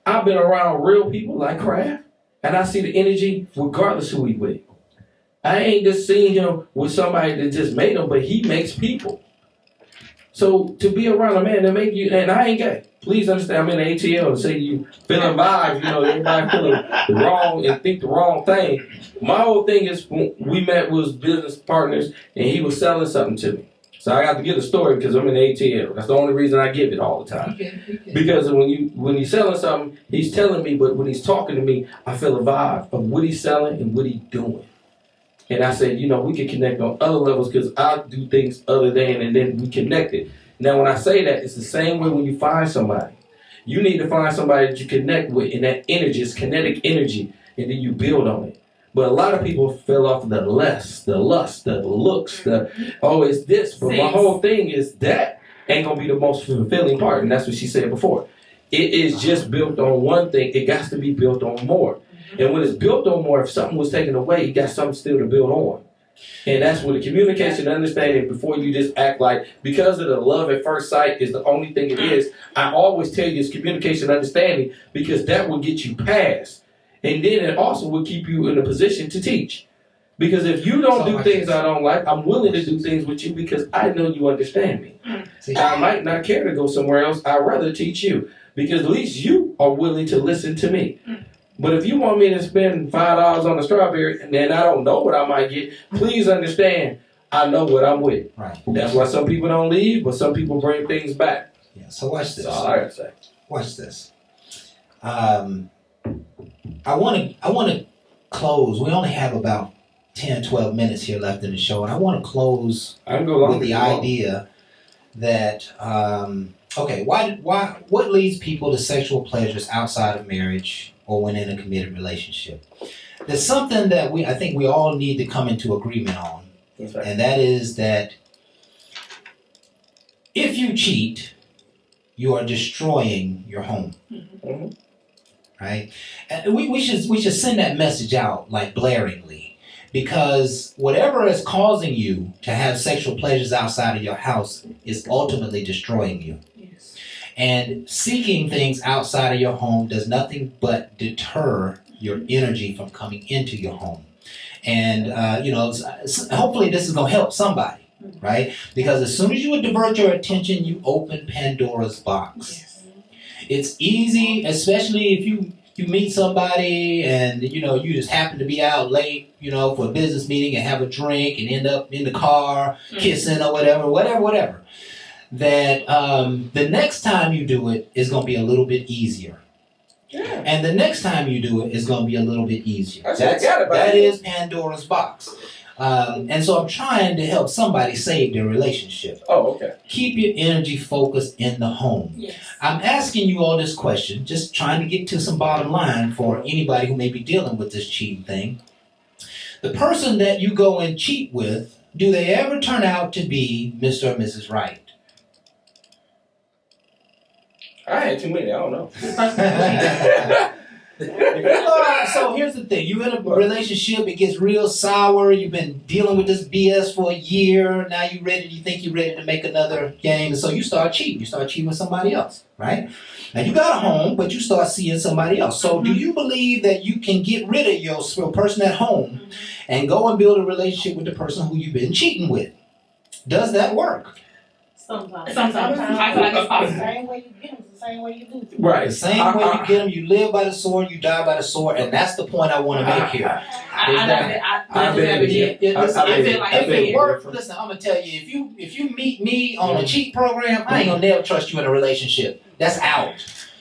I've been around real people like Kraft, and I see the energy regardless who he with. I ain't just seeing him with somebody that just made him, but he makes people. So to be around a man that make you, and I ain't gay. Please understand, I'm in the ATL and say you feeling vibes, everybody feeling wrong and think the wrong thing. My whole thing is when we met was business partners and he was selling something to me. So I got to give the story because I'm in ATL. That's the only reason I give it all the time. Because when he's selling something, he's telling me, but when he's talking to me, I feel a vibe of what he's selling and what he's doing. And I said, we can connect on other levels because I do things other than, and then we connected. Now, when I say that, it's the same way when you find somebody. You need to find somebody that you connect with, and that energy is kinetic energy, and then you build on it. But a lot of people fell off the lust, the looks, it's this. But my whole thing is that ain't going to be the most fulfilling part, and that's what she said before. It is just built on one thing. It got to be built on more. And when it's built on more, if something was taken away, you got something still to build on. And that's where the communication and understanding before you just act like, because of the love at first sight is the only thing it is, I always tell you it's communication and understanding because that will get you past. And then it also will keep you in a position to teach. Because if you don't do things I don't like, I'm willing to do things with you because I know you understand me. I might not care to go somewhere else. I'd rather teach you because at least you are willing to listen to me. But if you want me to spend $5 on a strawberry and then I don't know what I might get, please understand I know what I'm with. Right. That's why some people don't leave, but some people bring things back. Yeah. So watch this. That's all I gotta say. Watch this. I want to close. We only have about 10, 12 minutes here left in the show, and I want to close with the idea that what leads people to sexual pleasures outside of marriage or when in a committed relationship? There's something that I think we all need to come into agreement on, Right. and that is that if you cheat, you are destroying your home. Mm-hmm. Right? And we should send that message out like blaringly, because whatever is causing you to have sexual pleasures outside of your house is ultimately destroying you. Yes. And seeking things outside of your home does nothing but deter your energy from coming into your home. And hopefully this is going to help somebody, right? Because as soon as you would divert your attention, you open Pandora's box. Yes. It's easy, especially if you meet somebody and you just happen to be out late, for a business meeting and have a drink and end up in the car kissing or whatever. That the next time you do it is going to be a little bit easier. Yeah. And the next time you do it is going to be a little bit easier. That is Pandora's box. And so I'm trying to help somebody save their relationship. Oh, okay. Keep your energy focused in the home. Yes. I'm asking you all this question, just trying to get to some bottom line for anybody who may be dealing with this cheating thing. The person that you go and cheat with, do they ever turn out to be Mr. or Mrs. Right? I had too many. I don't know. So here's the thing. You're in a relationship, it gets real sour, you've been dealing with this BS for a year, now you think you're ready to make another game, and so you start cheating. You start cheating with somebody else, right? Now you got a home, but you start seeing somebody else. So do you believe that you can get rid of your person at home and go and build a relationship with the person who you've been cheating with? Does that work? Sometimes. I feel like it's possible. The same way you get them, the same way you do them. Right. The same way you get them, you live by the sword, you die by the sword, and that's the point I want to make here. I feel like If it works, listen, I'm gonna tell you, if you meet me on a cheat program, I ain't gonna never trust you in a relationship. That's out.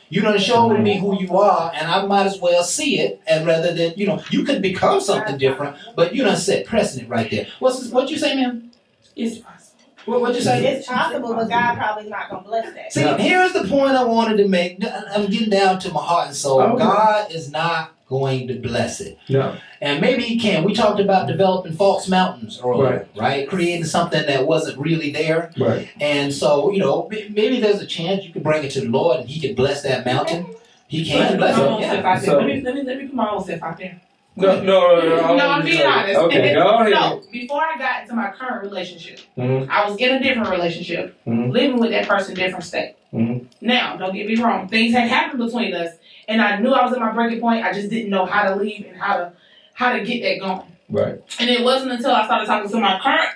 You done showed me who you are, and I might as well see it, and rather than you could become something different, but you done set precedent right there. What'd you say, ma'am? It's possible. What'd you say? It's possible, but God probably not gonna bless that. See, here's the point I wanted to make. I'm getting down to my heart and soul. Okay. God is not going to bless it. No. And maybe he can. We talked about developing false mountains earlier, right? Creating something that wasn't really there. Right. And so, maybe there's a chance you can bring it to the Lord and he can bless that mountain. He can bless it. Yeah. Let me put my own self out there. No, I'm being honest. Okay, go ahead. So, before I got into my current relationship, Mhm. I was in a different relationship, living with that person, different state. Mhm. Now, don't get me wrong, things had happened between us, and I knew I was at my breaking point. I just didn't know how to leave and how to get that going. Right. And it wasn't until I started talking to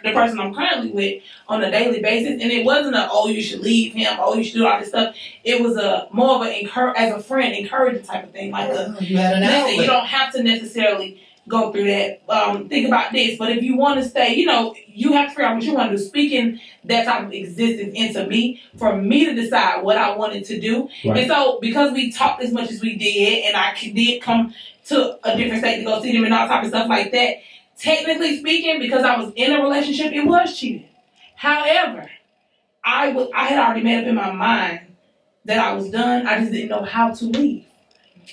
the person I'm currently with on a daily basis, and it wasn't you should leave him, you should do all this stuff. It was more of as a friend, encouraging type of thing, like You had an listen, outlet. you don't have to necessarily go through that. Think about this. But if you want to stay, you know, you have to figure out what you want to do. Speaking that type of existence into me, for me to decide what I wanted to do. Right. And so, because we talked as much as we did, and I did come to a different state to go see them and all type of stuff like that, technically speaking, because I was in a relationship, it was cheating. However, I had already made up in my mind that I was done. I just didn't know how to leave.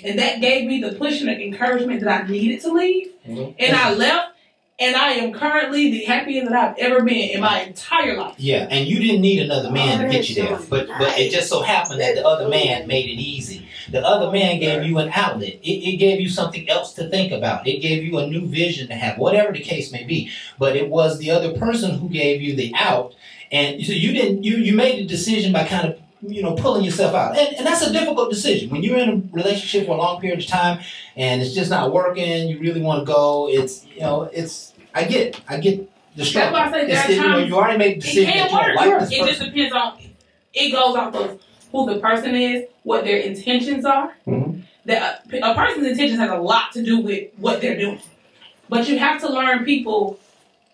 And that gave me the push and the encouragement that I needed to leave. Mm-hmm. And I left, and I am currently the happiest that I've ever been in my entire life. Yeah, and you didn't need another man to get you there, but it just so happened that the other man made it easy. The other man gave you an outlet. It gave you something else to think about. It gave you a new vision to have, whatever the case may be. But it was the other person who gave you the out, and so you didn't. You made the decision by kind of, you know, pulling yourself out. And that's a difficult decision. When you're in a relationship for a long period of time and it's just not working, you really want to go, I get the struggle. That's why I say there are It's, you know, times you already made the decision it that can't you don't work. like this It just person. depends on, it goes off of who the person is, what their intentions are. Mm-hmm. A person's intentions has a lot to do with what they're doing. But you have to learn people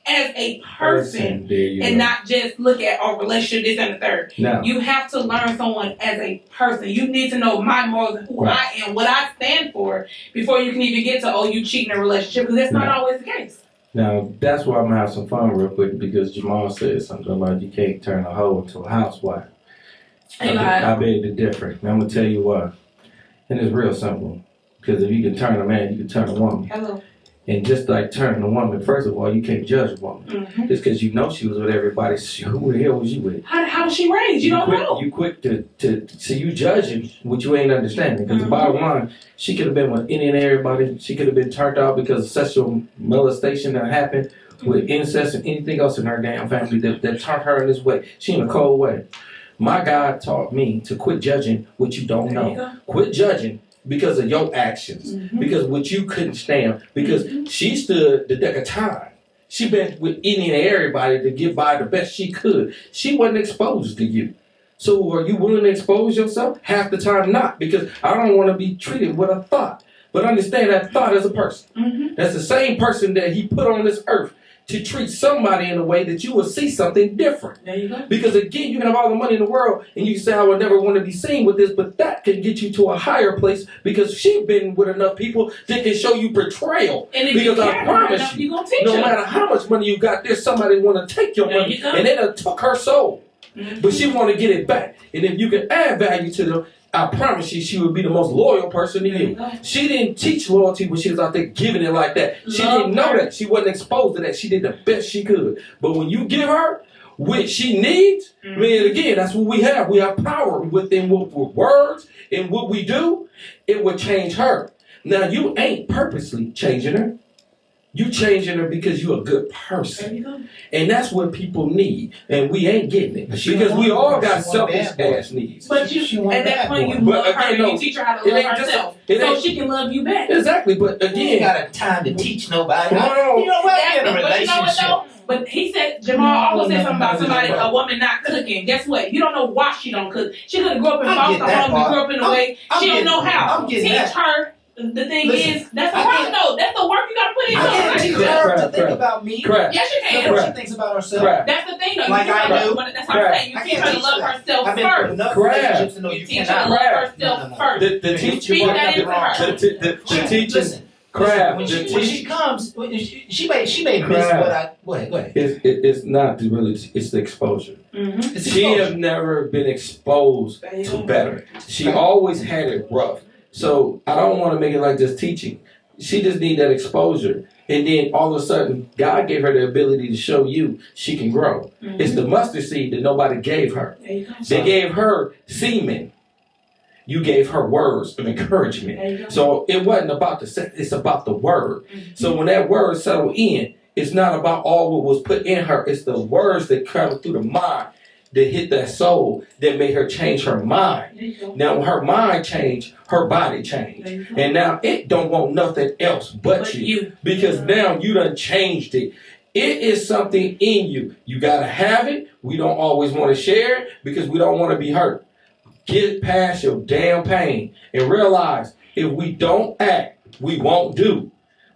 as a person There you and go. not just look at our relationship, this and the third. Now, You have to learn someone as a person. You need to know my morals and who Right. I am, what I stand for, before you can even get to, you cheating in a relationship, because that's not Right. always the case. Now, that's why I'm gonna have some fun real quick, because Jamal said something about you can't turn a hoe into a housewife. Ain't I lying. beg to differ. Now, I'm gonna tell you why. And it's real simple. Because if you can turn a man, you can turn a woman. Hello. And just like turning a woman, first of all, you can't judge a woman. Mm-hmm. Just because you know she was with everybody, who the hell was you with? How was she raised? You don't quick, know. You quick to so you judging what you ain't understanding. Because the bottom line, she could have been with any and everybody. She could have been turned out because of sexual molestation that happened with incest and anything else in her damn family that turned her in this way. She in a cold way. My God taught me to quit judging what you don't There you know. go. Quit judging because of your actions. Mhm. Because what you couldn't stand. Because she stood the deck of time. She been with any and everybody to get by the best she could. She wasn't exposed to you. So are you willing to expose yourself? Half the time not, because I don't want to be treated with a thought. But understand that thought is a person. Mhm. That's the same person that he put on this earth to treat somebody in a way that you will see something different. There you go. Because again, you can have all the money in the world and you can say, I would never want to be seen with this, but that can get you to a higher place because she's been with enough people that can show you betrayal. And if you Because I care promise enough, you, you're going to teach no us. matter how much money you got, there's somebody want to take your There money you go. and they done took her soul. Mhm. But she want to get it back. And if you can add value to them, I promise you, she would be the most loyal person to There you you. go. She didn't teach loyalty when she was out there giving it like that. She Love didn't know her. that. She wasn't exposed to that. She did the best she could. But when you give her what she needs, man, again, that's what we have. We have power within what words and what we do. It will change her. Now, you ain't purposely changing her. You changing her because you're a good There person. you go. And that's what people need. And we ain't getting it. But she Because we want- all got she want selfish bad boy. ass needs. But you, She want at that that point, boy. you But love her again, and no, you teach her how it to love ain't just- herself. it So ain't- she can love you back. Exactly, but You ain't again, got a time to teach nobody. No. You know what? That's We're in a it. But you know what relationship. though? But he said, Jamal always said something about somebody, No. a woman not cooking. Guess what? You don't know why she don't cook. She could have grew up in I foster get that home and part. grew up in a I'm- way I'm she don't getting- know how. I'm getting Teach that. her. The thing Listen, is, that's the I work. can't- No, that's the work you gotta put into I can't it. teach Crap, her to crap, think crap. about me. crap. Yes, you Look can. what she thinks about herself. Crap. That's the thing, though. Like you teach I her, do. that's what I'm saying. You I teach can't her to teach love that. herself I've been through first. enough Crap. relationships to know You you teach her cannot. to love Crap. herself No, no, no. first. The Feed teaching, that into her. the teaching, Listen, crap. when The she teaching comes, she may miss Crap. what I. Go ahead. it's not really. It's the exposure. Mm-hmm. It's She exposure. have never been exposed to better. She always had it rough. So I don't want to make it like just teaching. She just need that exposure. And then all of a sudden, God gave her the ability to show you she can grow. Mm-hmm. It's the mustard seed that nobody gave her. There you go. They gave her semen. You gave her words of encouragement. There you go. So it wasn't about the sex, it's about the word. Mhm. So when that word settled in, it's not about all what was put in her. It's the words that traveled through the mind that hit that soul that made her change her mind. There you go. Now when her mind changed, her body changed. There you go. And now it don't want nothing else but you. Because now you done changed it. It is something in you. You gotta have it. We don't always want to share it because we don't want to be hurt. Get past your damn pain and realize if we don't act, we won't do.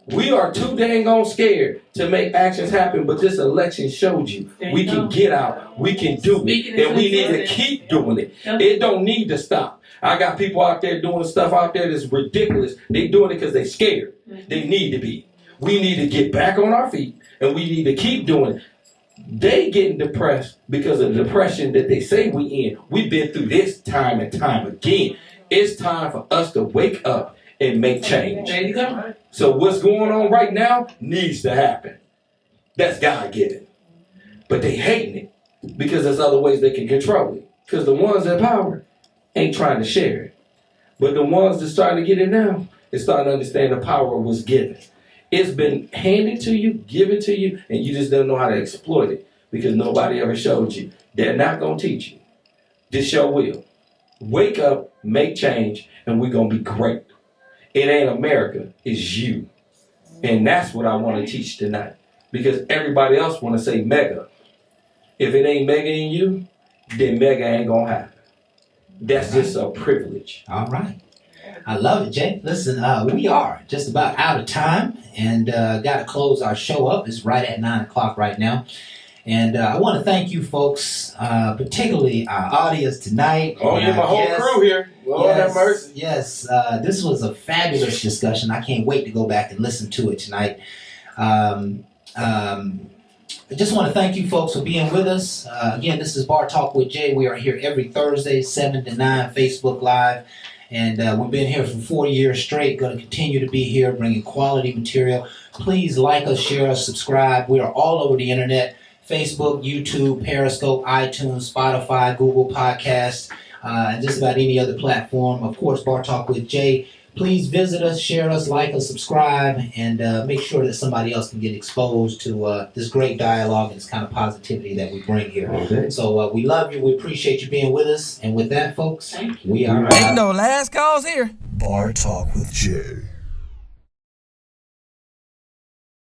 We are too dang on scared to make actions happen, but this election showed you we can get out, we can do it, and we need to keep doing it. It don't need to stop. I got people out there doing stuff out there that's ridiculous. They doing it because they scared. They need to be. We need to get back on our feet, and we need to keep doing it. They getting depressed because of the depression that they say we in. We've been through this time and time again. It's time for us to wake up and make change. There you go. So what's going on right now needs to happen. That's God-given. But they hating it because there's other ways they can control it. Because the ones in power ain't trying to share it. But the ones that's starting to get it now is starting to understand the power was given. It's been handed to you, given to you, and you just don't know how to exploit it because nobody ever showed you. They're not going to teach you. This show will. Wake up, make change, and we're going to be great. It ain't America, it's you. And that's what I want to teach tonight. Because everybody else want to say mega. If it ain't mega in you, then mega ain't going to happen. That's just a privilege. All right. I love it, Jay. Listen, we are just about out of time and got to close our show up. It's right at 9 o'clock right now. And I want to thank you folks, particularly our audience tonight. Oh, yeah, my whole crew here. Lord have mercy. Yes, this was a fabulous discussion. I can't wait to go back and listen to it tonight. I just want to thank you folks for being with us. Again, this is Bar Talk with Jay. We are here every Thursday, 7 to 9, Facebook Live. And we've been here for 4 years straight. Going to continue to be here, bringing quality material. Please like us, share us, subscribe. We are all over the internet. Facebook, YouTube, Periscope, iTunes, Spotify, Google Podcasts, and just about any other platform. Of course, Bar Talk with Jay. Please visit us, share us, like us, subscribe, and make sure that somebody else can get exposed to this great dialogue and this kind of positivity that we bring here. Okay. So we love you. We appreciate you being with us. And with that, folks, we are Bar Talk with Jay.